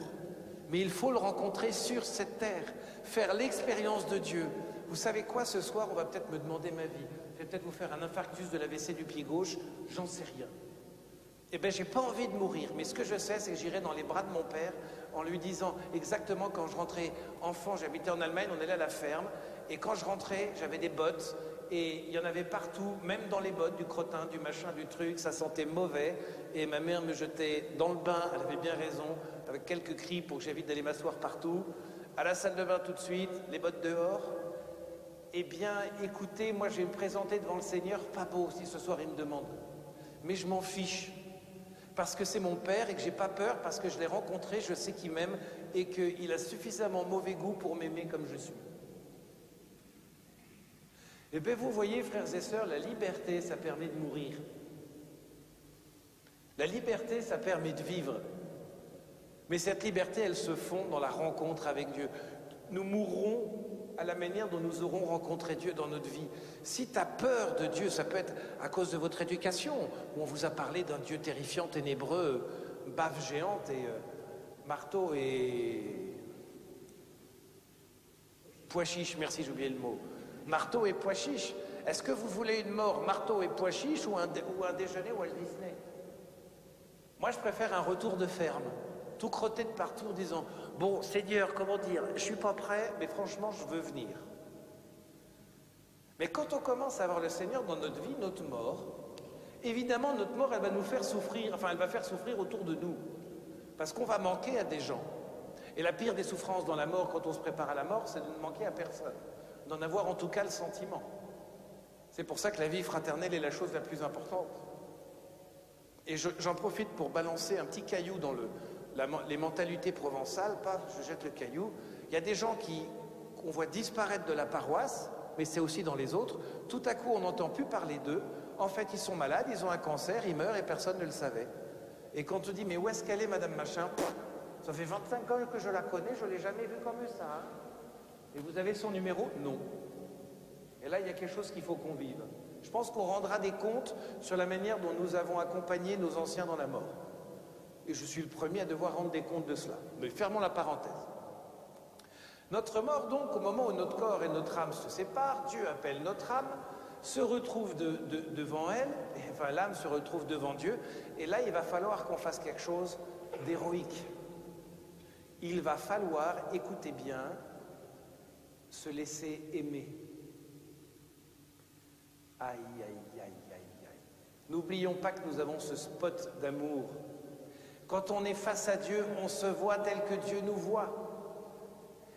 mais il faut le rencontrer sur cette terre, faire l'expérience de Dieu. Vous savez quoi, ce soir, on va peut-être me demander ma vie. Je vais peut-être vous faire un infarctus de l'AVC du pied gauche, j'en sais rien. Eh bien, j'ai pas envie de mourir, mais ce que je sais, c'est que j'irai dans les bras de mon père en lui disant exactement quand je rentrais enfant, j'habitais en Allemagne, on allait à la ferme, et quand je rentrais, j'avais des bottes, et il y en avait partout, même dans les bottes, du crottin, du machin, du truc, ça sentait mauvais, et ma mère me jetait dans le bain, elle avait bien raison, avec quelques cris pour que j'évite d'aller m'asseoir partout, à la salle de bain tout de suite, les bottes dehors. Eh bien, écoutez, moi je vais me présenter devant le Seigneur, pas beau si ce soir il me demande, mais je m'en fiche. Parce que c'est mon père et que j'ai pas peur, parce que je l'ai rencontré, je sais qu'il m'aime et qu'il a suffisamment mauvais goût pour m'aimer comme je suis. Et bien vous voyez, frères et sœurs, la liberté, ça permet de mourir. La liberté, ça permet de vivre. Mais cette liberté, elle se fonde dans la rencontre avec Dieu. Nous mourrons à la manière dont nous aurons rencontré Dieu dans notre vie. Si tu as peur de Dieu, ça peut être à cause de votre éducation, où on vous a parlé d'un Dieu terrifiant, ténébreux, baffe géante et marteau et... pois chiche, merci, j'ai oublié le mot. Marteau et pois chiche. Est-ce que vous voulez une mort marteau et pois chiche ou un déjeuner Walt Disney? Moi, je préfère un retour de ferme, tout crotté de partout en disant « Bon, Seigneur, comment dire, je suis pas prêt, mais franchement, je veux venir. » Mais quand on commence à avoir le Seigneur dans notre vie, notre mort, évidemment, notre mort, elle va nous faire souffrir, enfin, elle va faire souffrir autour de nous. Parce qu'on va manquer à des gens. Et la pire des souffrances dans la mort, quand on se prépare à la mort, c'est de ne manquer à personne. D'en avoir en tout cas le sentiment. C'est pour ça que la vie fraternelle est la chose la plus importante. Et j'en profite pour balancer un petit caillou dans les mentalités provençales, pas je jette le caillou. Il y a des gens qu'on voit disparaître de la paroisse, mais c'est aussi dans les autres. Tout à coup, on n'entend plus parler d'eux. En fait, ils sont malades, ils ont un cancer, ils meurent et personne ne le savait. Et quand on te dit, mais où est-ce qu'elle est, Madame Machin? Ça fait 25 ans que je la connais, je ne l'ai jamais vue comme ça. Hein. Et vous avez son numéro? Non. Et là, il y a quelque chose qu'il faut qu'on vive. Je pense qu'on rendra des comptes sur la manière dont nous avons accompagné nos anciens dans la mort. Et je suis le premier à devoir rendre des comptes de cela. Mais fermons la parenthèse. Notre mort, donc, au moment où notre corps et notre âme se séparent, Dieu appelle notre âme, se retrouve devant elle, enfin l'âme se retrouve devant Dieu, et là, il va falloir qu'on fasse quelque chose d'héroïque. Il va falloir, écoutez bien, se laisser aimer. Aïe, aïe, aïe, aïe, aïe. N'oublions pas que nous avons ce spot d'amour. Quand on est face à Dieu, on se voit tel que Dieu nous voit.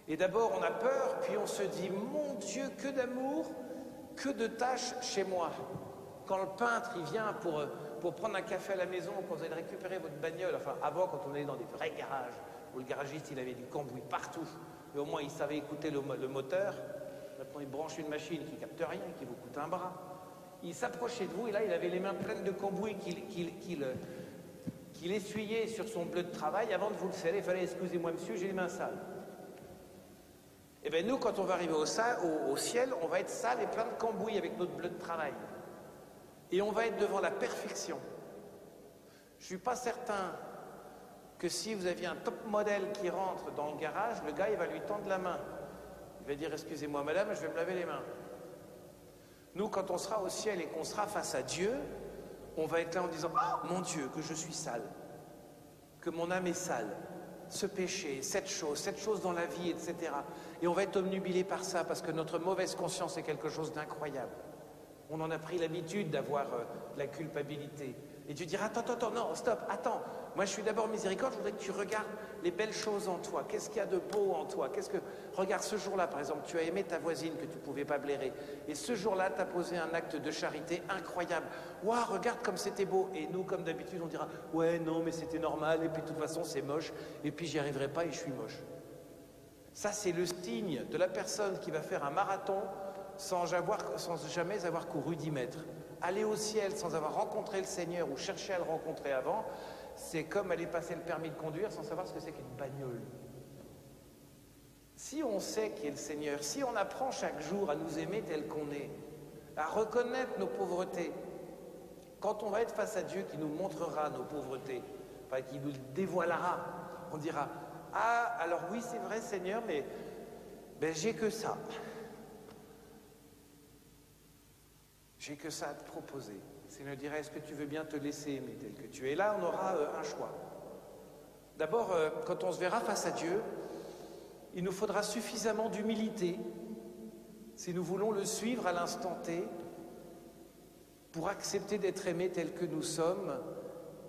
Et d'abord, on a peur, puis on se dit, mon Dieu, que d'amour, que de tâches chez moi. Quand le peintre, il vient pour prendre un café à la maison, quand vous allez récupérer votre bagnole, enfin avant, quand on allait dans des vrais garages, où le garagiste, il avait du cambouis partout, mais au moins, il savait écouter le moteur. Maintenant, il branche une machine qui ne capte rien, qui vous coûte un bras. Il s'approchait de vous, et là, il avait les mains pleines de cambouis qu'il essuyait sur son bleu de travail. Avant de vous le sceller, il fallait, excusez-moi monsieur, j'ai les mains sales. Et bien nous, quand on va arriver au ciel, on va être sale et plein de cambouis avec notre bleu de travail. Et on va être devant la perfection. Je ne suis pas certain que si vous aviez un top modèle qui rentre dans le garage, le gars, il va lui tendre la main. Il va dire, excusez-moi madame, je vais me laver les mains. Nous, quand on sera au ciel et qu'on sera face à Dieu, on va être là en disant, oh, mon Dieu, que je suis sale, que mon âme est sale. Ce péché, cette chose dans la vie, etc. Et on va être obnubilé par ça, parce que notre mauvaise conscience est quelque chose d'incroyable. On en a pris l'habitude d'avoir la culpabilité. Et tu diras, attends, non, stop, attends. Moi, je suis d'abord miséricorde, je voudrais que tu regardes les belles choses en toi. Qu'est-ce qu'il y a de beau en toi? Regarde, ce jour-là, par exemple, tu as aimé ta voisine que tu ne pouvais pas blairer. Et ce jour-là, tu as posé un acte de charité incroyable. Waouh, regarde comme c'était beau. Et nous, comme d'habitude, on dira, ouais, non, mais c'était normal. Et puis, de toute façon, c'est moche. Et puis, j'y arriverai pas et je suis moche. Ça, c'est le signe de la personne qui va faire un marathon sans jamais avoir couru 10 mètres. Aller au ciel sans avoir rencontré le Seigneur ou chercher à le rencontrer avant, c'est comme aller passer le permis de conduire sans savoir ce que c'est qu'une bagnole. Si on sait qui est le Seigneur, si on apprend chaque jour à nous aimer tel qu'on est, à reconnaître nos pauvretés, quand on va être face à Dieu qui nous montrera nos pauvretés, enfin qui nous dévoilera, on dira, ah, alors oui, c'est vrai Seigneur, mais j'ai que ça. J'ai que ça à te proposer. Le Seigneur dirait, est-ce que tu veux bien te laisser aimer tel que tu es? Et là, on aura un choix. D'abord, quand on se verra face à Dieu, il nous faudra suffisamment d'humilité, si nous voulons le suivre à l'instant T, pour accepter d'être aimés tels que nous sommes,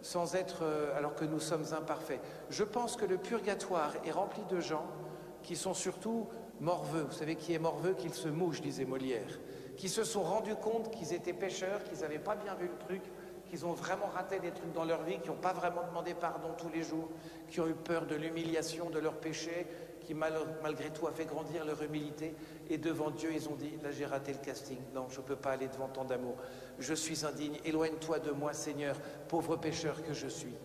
sans être, alors que nous sommes imparfaits. Je pense que le purgatoire est rempli de gens qui sont surtout morveux. Vous savez qui est morveux? Qu'il se mouche, disait Molière. Qui se sont rendus compte qu'ils étaient pécheurs, qu'ils n'avaient pas bien vu le truc, qu'ils ont vraiment raté des trucs dans leur vie, qui n'ont pas vraiment demandé pardon tous les jours, qui ont eu peur de l'humiliation de leur péché, qui malgré tout a fait grandir leur humilité. Et devant Dieu, ils ont dit, là j'ai raté le casting, non, je ne peux pas aller devant tant d'amour. Je suis indigne, éloigne-toi de moi Seigneur, pauvre pécheur que je suis.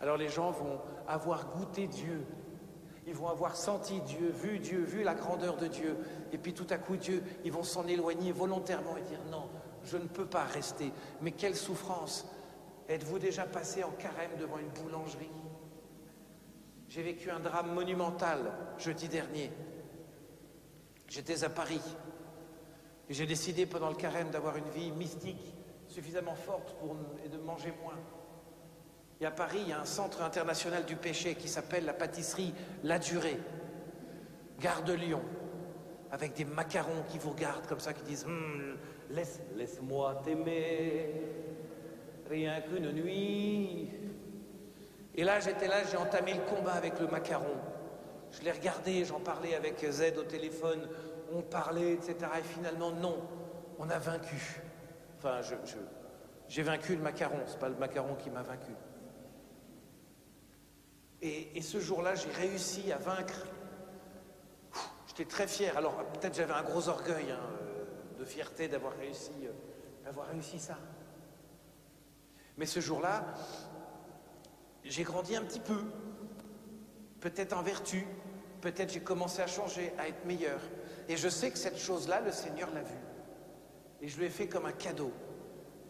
Alors les gens vont avoir goûté Dieu. Ils vont avoir senti Dieu, vu la grandeur de Dieu. Et puis tout à coup, Dieu, ils vont s'en éloigner volontairement et dire « Non, je ne peux pas rester. » Mais quelle souffrance! Êtes-vous déjà passé en carême devant une boulangerie? J'ai vécu un drame monumental jeudi dernier. J'étais à Paris. Et j'ai décidé pendant le carême d'avoir une vie mystique, suffisamment forte et de manger moins. Et à Paris, il y a un centre international du péché qui s'appelle la pâtisserie La Durée, gare de Lyon, avec des macarons qui vous regardent comme ça, qui disent laisse-moi t'aimer, rien qu'une nuit. Et là, j'étais là, j'ai entamé le combat avec le macaron. Je l'ai regardé, j'en parlais avec Z au téléphone, on parlait, etc. Et finalement, non, on a vaincu. Enfin, j'ai vaincu le macaron, c'est pas le macaron qui m'a vaincu. Et ce jour-là, j'ai réussi à vaincre. J'étais très fier. Alors, peut-être j'avais un gros orgueil de fierté d'avoir réussi ça. Mais ce jour-là, j'ai grandi un petit peu. Peut-être en vertu, peut-être j'ai commencé à changer, à être meilleur. Et je sais que cette chose-là, le Seigneur l'a vue. Et je lui ai fait comme un cadeau.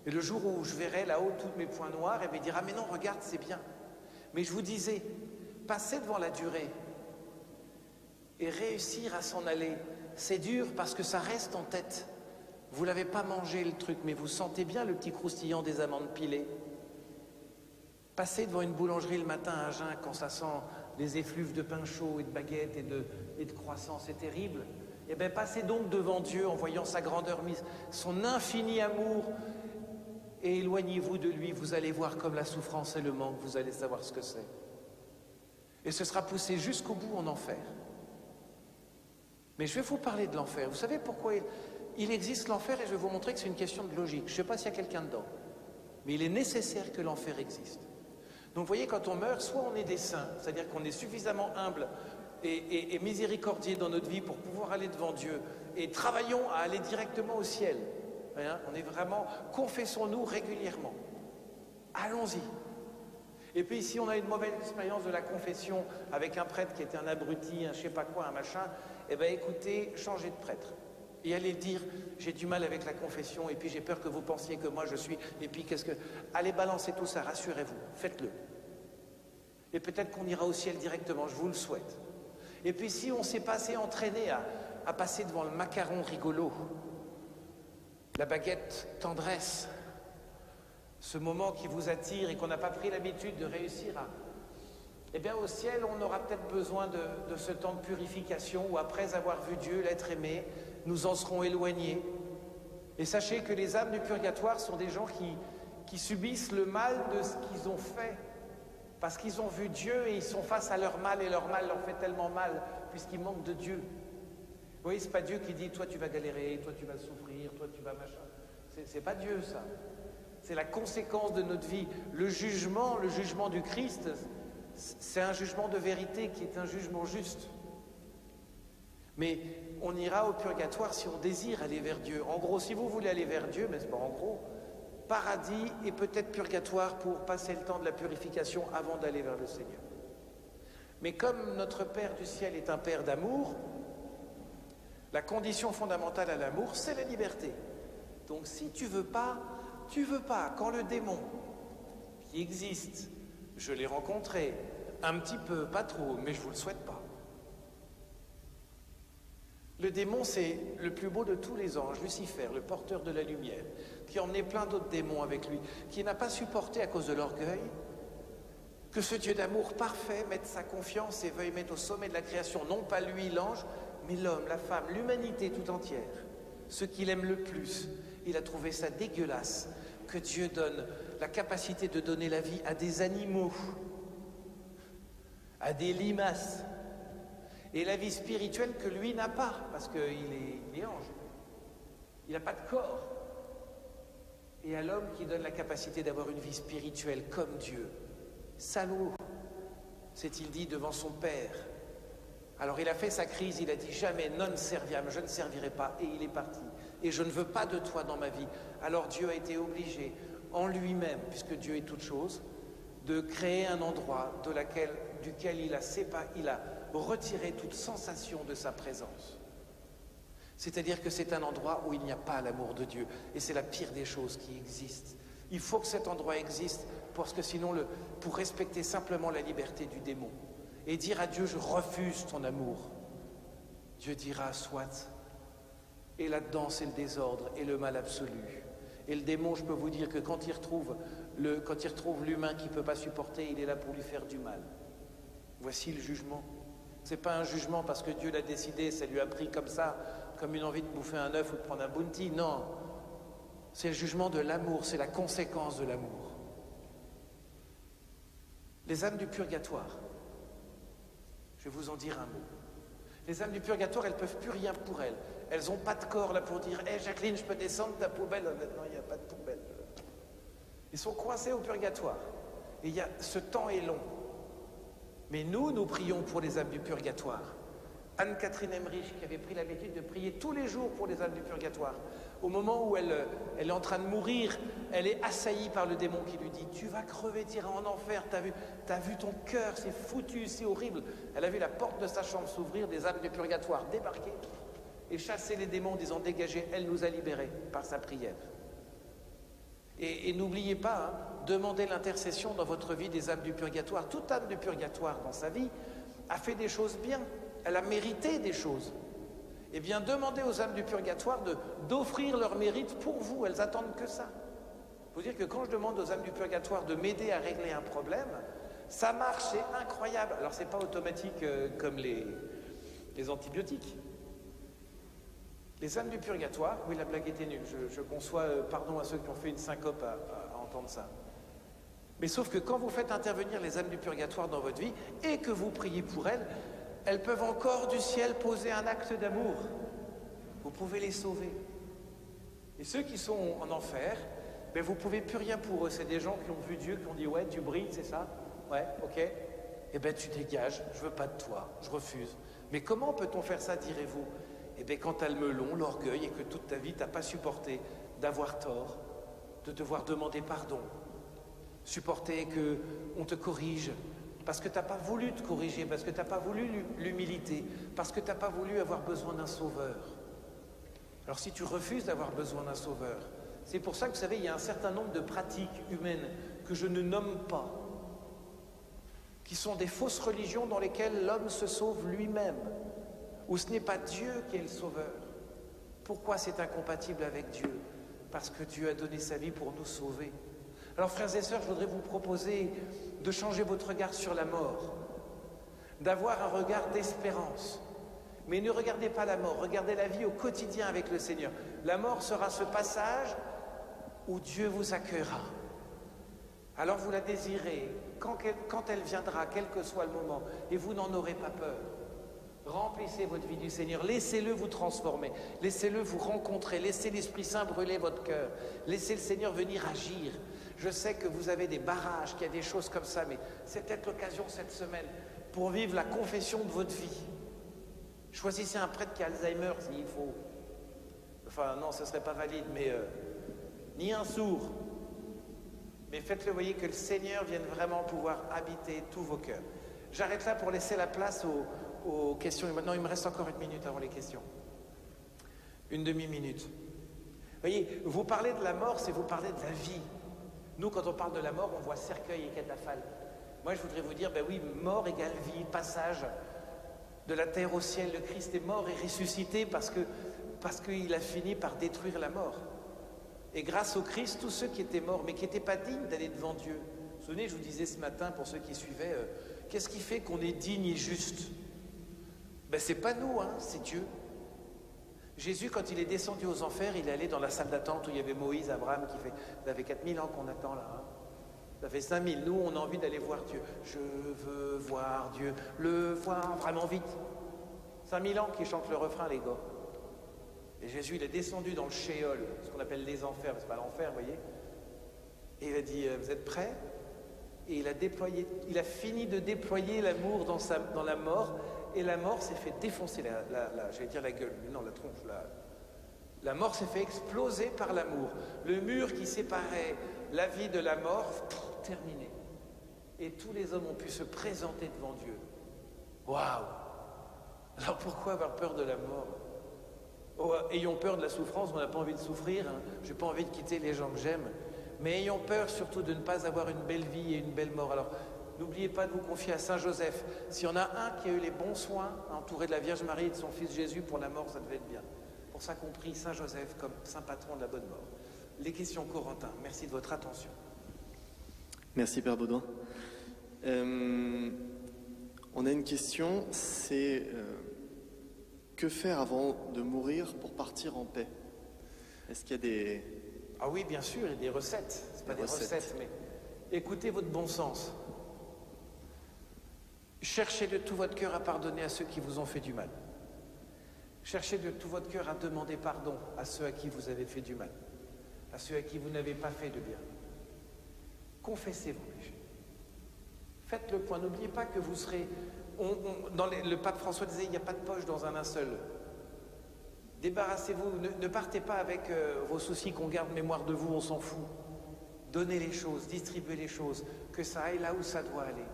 Et le jour où je verrai là-haut tous mes points noirs, elle me dira, mais non, regarde, c'est bien. Mais je vous disais, passer devant la durée et réussir à s'en aller, c'est dur parce que ça reste en tête. Vous ne l'avez pas mangé le truc, mais vous sentez bien le petit croustillant des amandes pilées. Passer devant une boulangerie le matin à jeun quand ça sent les effluves de pain chaud et de baguettes et de croissants, c'est terrible. Eh bien, passez donc devant Dieu en voyant sa grandeur mise, son infini amour, et éloignez-vous de lui, vous allez voir comme la souffrance et le manque, vous allez savoir ce que c'est. Et ce sera poussé jusqu'au bout en enfer. Mais je vais vous parler de l'enfer. Vous savez pourquoi il existe l'enfer, et je vais vous montrer que c'est une question de logique. Je ne sais pas s'il y a quelqu'un dedans, mais il est nécessaire que l'enfer existe. Donc vous voyez, quand on meurt, soit on est des saints, c'est-à-dire qu'on est suffisamment humble et miséricordieux dans notre vie pour pouvoir aller devant Dieu, et travaillons à aller directement au ciel. Hein, on est vraiment, confessons-nous régulièrement. Allons-y. Et puis si on a une mauvaise expérience de la confession avec un prêtre qui était un abruti, un je sais pas quoi, un machin, eh bien écoutez, changez de prêtre. Et allez dire, j'ai du mal avec la confession, et puis j'ai peur que vous pensiez que moi je suis, et puis qu'est-ce que... Allez balancer tout ça, rassurez-vous, faites-le. Et peut-être qu'on ira au ciel directement, je vous le souhaite. Et puis si on s'est passé entraîné à passer devant le macaron rigolo, la baguette tendresse, ce moment qui vous attire et qu'on n'a pas pris l'habitude de réussir à... Eh bien au ciel, on aura peut-être besoin de ce temps de purification où après avoir vu Dieu, l'être aimé, nous en serons éloignés. Et sachez que les âmes du purgatoire sont des gens qui subissent le mal de ce qu'ils ont fait. Parce qu'ils ont vu Dieu et ils sont face à leur mal, et leur mal leur fait tellement mal puisqu'ils manquent de Dieu. Vous voyez, c'est pas Dieu qui dit, toi tu vas galérer, toi tu vas souffrir, toi tu vas machin. C'est pas Dieu ça. C'est la conséquence de notre vie. Le jugement du Christ, c'est un jugement de vérité qui est un jugement juste. Mais on ira au purgatoire si on désire aller vers Dieu. En gros, si vous voulez aller vers Dieu, mais c'est pas en gros, paradis et peut-être purgatoire pour passer le temps de la purification avant d'aller vers le Seigneur. Mais comme notre Père du ciel est un Père d'amour, la condition fondamentale à l'amour, c'est la liberté. Donc si tu veux pas, tu veux pas. Quand le démon, qui existe, je l'ai rencontré, un petit peu, pas trop, mais je vous le souhaite pas. Le démon, c'est le plus beau de tous les anges, Lucifer, le porteur de la lumière, qui a emmené plein d'autres démons avec lui, qui n'a pas supporté à cause de l'orgueil que ce Dieu d'amour parfait mette sa confiance et veuille mettre au sommet de la création, non pas lui, l'ange, mais l'homme, la femme, l'humanité tout entière, ce qu'il aime le plus. Il a trouvé ça dégueulasse que Dieu donne la capacité de donner la vie à des animaux, à des limaces, et la vie spirituelle que lui n'a pas, parce qu'il est ange. Il n'a pas de corps. Et à l'homme qui donne la capacité d'avoir une vie spirituelle comme Dieu. Salaud, s'est-il dit devant son Père. Alors il a fait sa crise, il a dit jamais non serviam, je ne servirai pas, et il est parti. Et je ne veux pas de toi dans ma vie. Alors Dieu a été obligé, en lui-même, puisque Dieu est toute chose, de créer un endroit duquel il a retiré toute sensation de sa présence. C'est-à-dire que c'est un endroit où il n'y a pas l'amour de Dieu. Et c'est la pire des choses qui existent. Il faut que cet endroit existe, parce que sinon, pour respecter simplement la liberté du démon, et dire à Dieu, je refuse ton amour, Dieu dira, soit. Et là-dedans, c'est le désordre et le mal absolu. Et le démon, je peux vous dire que quand il retrouve l'humain qu'il ne peut pas supporter, il est là pour lui faire du mal. Voici le jugement. Ce n'est pas un jugement parce que Dieu l'a décidé, ça lui a pris comme ça, comme une envie de bouffer un œuf ou de prendre un bounty. Non, c'est le jugement de l'amour, c'est la conséquence de l'amour. Les âmes du purgatoire, je vais vous en dire un mot. Les âmes du purgatoire, elles ne peuvent plus rien pour elles. Elles n'ont pas de corps là pour dire « Hé Jacqueline, je peux descendre ta poubelle ?» Maintenant, il n'y a pas de poubelle. Ils sont coincés au purgatoire. Et ce temps est long. Mais nous prions pour les âmes du purgatoire. Anne-Catherine Emmerich, qui avait pris l'habitude de prier tous les jours pour les âmes du purgatoire, au moment où elle est en train de mourir, elle est assaillie par le démon qui lui dit « Tu vas crever, tu iras en enfer, t'as vu ton cœur, c'est foutu, c'est horrible. » Elle a vu la porte de sa chambre s'ouvrir, des âmes du purgatoire débarquer et chasser les démons en disant « Dégagez, elle nous a libérés par sa prière. » Et n'oubliez pas, demandez l'intercession dans votre vie des âmes du purgatoire. Toute âme du purgatoire dans sa vie a fait des choses bien, elle a mérité des choses. Eh bien, demandez aux âmes du purgatoire d'offrir leur mérite pour vous, elles attendent que ça. Il faut dire que quand je demande aux âmes du purgatoire de m'aider à régler un problème, ça marche, c'est incroyable. Alors, c'est pas automatique comme les antibiotiques. Les âmes du purgatoire, oui, la blague était nulle, je conçois pardon à ceux qui ont fait une syncope à entendre ça. Mais sauf que quand vous faites intervenir les âmes du purgatoire dans votre vie et que vous priez pour elles, elles peuvent encore du ciel poser un acte d'amour. Vous pouvez les sauver. Et ceux qui sont en enfer, ben vous ne pouvez plus rien pour eux. C'est des gens qui ont vu Dieu, qui ont dit « Ouais, tu brilles, c'est ça? Ouais, ok. Eh bien, tu dégages, je veux pas de toi, je refuse. » Mais comment peut-on faire ça, direz-vous? Eh bien, quand tu as le melon, l'orgueil, et que toute ta vie, tu n'as pas supporté d'avoir tort, de devoir demander pardon, supporter qu'on te corrige, parce que tu n'as pas voulu te corriger, parce que tu n'as pas voulu l'humilité, parce que tu n'as pas voulu avoir besoin d'un sauveur. Alors si tu refuses d'avoir besoin d'un sauveur, c'est pour ça que vous savez, il y a un certain nombre de pratiques humaines que je ne nomme pas, qui sont des fausses religions dans lesquelles l'homme se sauve lui-même, où ce n'est pas Dieu qui est le sauveur. Pourquoi c'est incompatible avec Dieu? Parce que Dieu a donné sa vie pour nous sauver. Alors frères et sœurs, je voudrais vous proposer de changer votre regard sur la mort, d'avoir un regard d'espérance. Mais ne regardez pas la mort, regardez la vie au quotidien avec le Seigneur. La mort sera ce passage où Dieu vous accueillera. Alors vous la désirez quand elle viendra, quel que soit le moment, et vous n'en aurez pas peur. Remplissez votre vie du Seigneur, laissez-le vous transformer, laissez-le vous rencontrer, laissez l'Esprit Saint brûler votre cœur, laissez le Seigneur venir agir. Je sais que vous avez des barrages, qu'il y a des choses comme ça, mais c'est peut-être l'occasion cette semaine pour vivre la confession de votre vie. Choisissez un prêtre qui a Alzheimer s'il faut. Enfin non, ce ne serait pas valide, mais ni un sourd. Mais faites-le, voyez, que le Seigneur vienne vraiment pouvoir habiter tous vos cœurs. J'arrête là pour laisser la place aux questions. Et maintenant, il me reste encore 1 minute avant les questions. 1 demi-minute. Vous voyez, vous parlez de la mort, c'est vous parler de la vie. Nous, quand on parle de la mort, on voit cercueil et catafalque. Moi, je voudrais vous dire, ben oui, mort égale vie, passage de la terre au ciel. Le Christ est mort et ressuscité parce qu'il a fini par détruire la mort. Et grâce au Christ, tous ceux qui étaient morts, mais qui n'étaient pas dignes d'aller devant Dieu. Vous vous souvenez, je vous disais ce matin, pour ceux qui suivaient, qu'est-ce qui fait qu'on est digne et juste? Ben, c'est pas nous, hein, c'est Dieu. Jésus, quand il est descendu aux enfers, il est allé dans la salle d'attente où il y avait Moïse, Abraham, qui fait... Ça fait 4000 ans qu'on attend là. Hein. Ça fait 5000. Nous, on a envie d'aller voir Dieu. Je veux voir Dieu, le voir vraiment vite. 5000 ans qu'ils chantent le refrain, les gars. Et Jésus, il est descendu dans le shéol, ce qu'on appelle les enfers, mais c'est pas l'enfer, vous voyez. Et il a dit, vous êtes prêts? Et il a fini de déployer l'amour dans la mort, et la mort s'est fait défoncer, j'allais dire la gueule, mais non, la tronche. La mort s'est fait exploser par l'amour. Le mur qui séparait la vie de la mort, terminé. Et tous les hommes ont pu se présenter devant Dieu. Waouh! Alors pourquoi avoir peur de la mort? Oh, ayons peur de la souffrance, on n'a pas envie de souffrir, hein. Je n'ai pas envie de quitter les gens que j'aime. Mais ayons peur surtout de ne pas avoir une belle vie et une belle mort. Alors, n'oubliez pas de vous confier à Saint Joseph. S'il y en a un qui a eu les bons soins, entouré de la Vierge Marie et de son fils Jésus pour la mort, ça devait être bien. Pour ça qu'on prie Saint Joseph comme saint patron de la bonne mort. les questions Corentin. Merci de votre attention. Merci Père Baudouin. On a une question, c'est que faire avant de mourir pour partir en paix? Est-ce qu'il y a des... Ah oui, bien sûr, il y a des recettes. Ce pas des recettes, mais écoutez votre bon sens. Cherchez de tout votre cœur à pardonner à ceux qui vous ont fait du mal. Cherchez de tout votre cœur à demander pardon à ceux à qui vous avez fait du mal, à ceux à qui vous n'avez pas fait de bien. Confessez vos péchés. Faites le point. N'oubliez pas que vous serez... le pape François disait, il n'y a pas de poche dans un linceul. Débarrassez-vous. Ne partez pas avec vos soucis qu'on garde mémoire de vous, on s'en fout. Donnez les choses, distribuez les choses, que ça aille là où ça doit aller.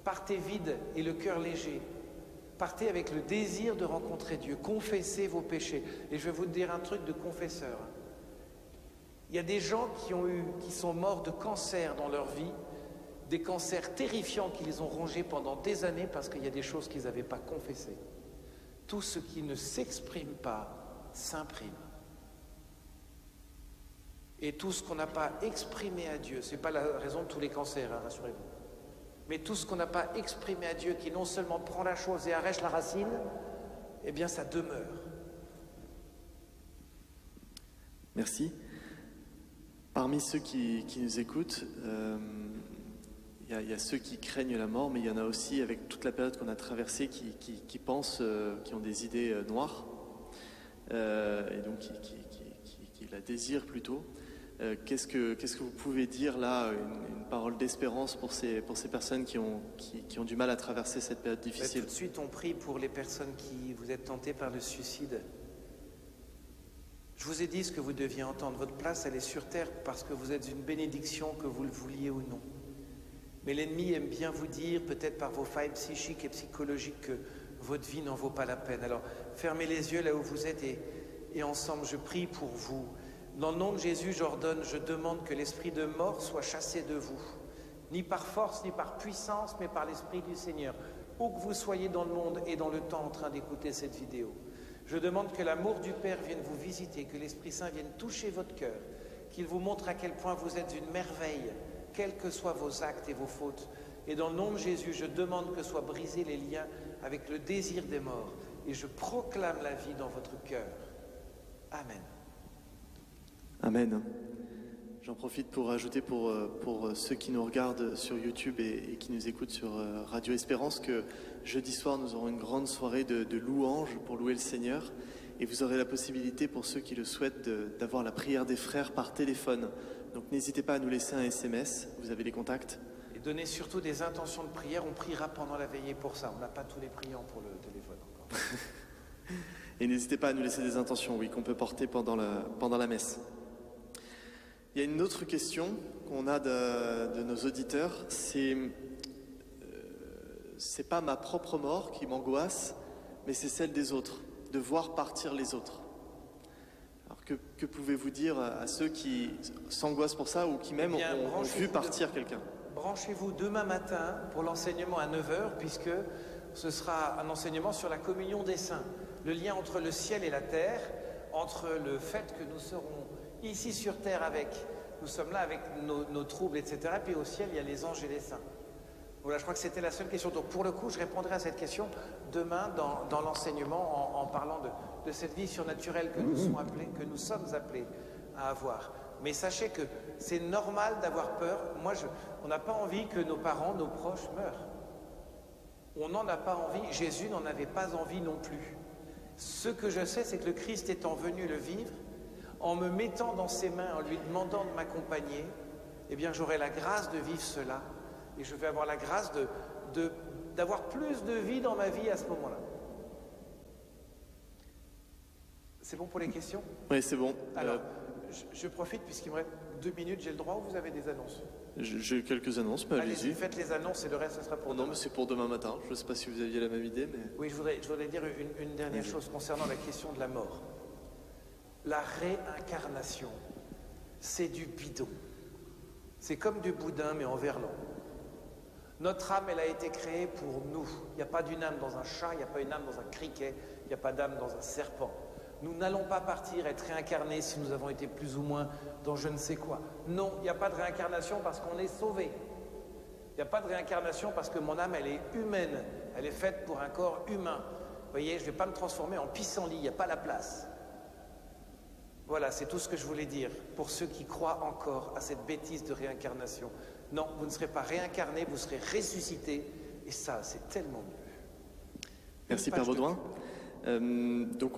Partez vide et le cœur léger. Partez avec le désir de rencontrer Dieu. Confessez vos péchés. Et je vais vous dire un truc de confesseur. Il y a des gens qui sont morts de cancer dans leur vie, des cancers terrifiants qui les ont rongés pendant des années parce qu'il y a des choses qu'ils n'avaient pas confessées. Tout ce qui ne s'exprime pas s'imprime. Et tout ce qu'on n'a pas exprimé à Dieu, ce n'est pas la raison de tous les cancers, hein, rassurez-vous. Mais tout ce qu'on n'a pas exprimé à Dieu, qui non seulement prend la chose et arrache la racine, eh bien ça demeure. Merci. Parmi ceux qui nous écoutent, il y a ceux qui craignent la mort, mais il y en a aussi, avec toute la période qu'on a traversée, qui pensent, qui ont des idées noires, et donc qui la désirent plutôt. Qu'est-ce que vous pouvez dire là, une parole d'espérance pour ces personnes qui ont du mal à traverser cette période difficile? Tout de suite, on prie pour les personnes qui vous êtes tentées par le suicide. Je vous ai dit ce que vous deviez entendre. Votre place, elle est sur terre parce que vous êtes une bénédiction, que vous le vouliez ou non. Mais l'ennemi aime bien vous dire, peut-être par vos failles psychiques et psychologiques, que votre vie n'en vaut pas la peine. Alors, fermez les yeux là où vous êtes et ensemble, je prie pour vous. Dans le nom de Jésus, j'ordonne, je demande que l'esprit de mort soit chassé de vous. Ni par force, ni par puissance, mais par l'Esprit du Seigneur. Où que vous soyez dans le monde et dans le temps en train d'écouter cette vidéo. Je demande que l'amour du Père vienne vous visiter, que l'Esprit Saint vienne toucher votre cœur, qu'il vous montre à quel point vous êtes une merveille, quels que soient vos actes et vos fautes. Et dans le nom de Jésus, je demande que soient brisés les liens avec le désir des morts. Et je proclame la vie dans votre cœur. Amen. Amen. J'en profite pour ajouter pour ceux qui nous regardent sur YouTube et qui nous écoutent sur Radio Espérance que jeudi soir, nous aurons une grande soirée de louanges pour louer le Seigneur. Et vous aurez la possibilité, pour ceux qui le souhaitent, d'avoir la prière des frères par téléphone. Donc n'hésitez pas à nous laisser un SMS, vous avez les contacts. Et donnez surtout des intentions de prière, on priera pendant la veillée pour ça. On n'a pas tous les priants pour le téléphone encore. Et n'hésitez pas à nous laisser des intentions, oui, qu'on peut porter pendant la messe. Il y a une autre question qu'on a de nos auditeurs, c'est pas ma propre mort qui m'angoisse, mais c'est celle des autres, de voir partir les autres. Alors que pouvez-vous dire à ceux qui s'angoissent pour ça ou qui même ont vu partir quelqu'un? Branchez-vous demain matin pour l'enseignement à 9h, puisque ce sera un enseignement sur la communion des saints, le lien entre le ciel et la terre, entre le fait que nous serons ici sur terre nous sommes là avec nos troubles, etc. Puis au ciel, il y a les anges et les saints. Voilà, je crois que c'était la seule question. Donc pour le coup, je répondrai à cette question demain dans l'enseignement en parlant de cette vie surnaturelle que nous sommes appelés à avoir. Mais sachez que c'est normal d'avoir peur. On n'a pas envie que nos parents, nos proches meurent. On n'en a pas envie. Jésus n'en avait pas envie non plus. Ce que je sais, c'est que le Christ étant venu le vivre, en me mettant dans ses mains, en lui demandant de m'accompagner, eh bien j'aurai la grâce de vivre cela. Et je vais avoir la grâce d'avoir plus de vie dans ma vie à ce moment-là. C'est bon pour les questions? Oui, c'est bon. Alors, je profite, puisqu'il me reste 2 minutes, j'ai le droit, ou vous avez des annonces? J'ai quelques annonces, mais allez-y. Faites les annonces et le reste, ce sera pour demain. Non, mais c'est pour demain matin. Je ne sais pas si vous aviez la même idée, mais... Oui, je voudrais dire une dernière chose concernant la question de la mort. La réincarnation, c'est du bidon. C'est comme du boudin, mais en verlan. Notre âme, elle a été créée pour nous. Il n'y a pas d'une âme dans un chat, il n'y a pas une âme dans un criquet, il n'y a pas d'âme dans un serpent. Nous n'allons pas partir être réincarnés si nous avons été plus ou moins dans je ne sais quoi. Non, il n'y a pas de réincarnation parce qu'on est sauvé. Il n'y a pas de réincarnation parce que mon âme, elle est humaine. Elle est faite pour un corps humain. Vous voyez, je ne vais pas me transformer en pissenlit, il n'y a pas la place. Voilà, c'est tout ce que je voulais dire pour ceux qui croient encore à cette bêtise de réincarnation. Non, vous ne serez pas réincarné, vous serez ressuscité. Et ça, c'est tellement mieux. Merci Père Baudouin. Donc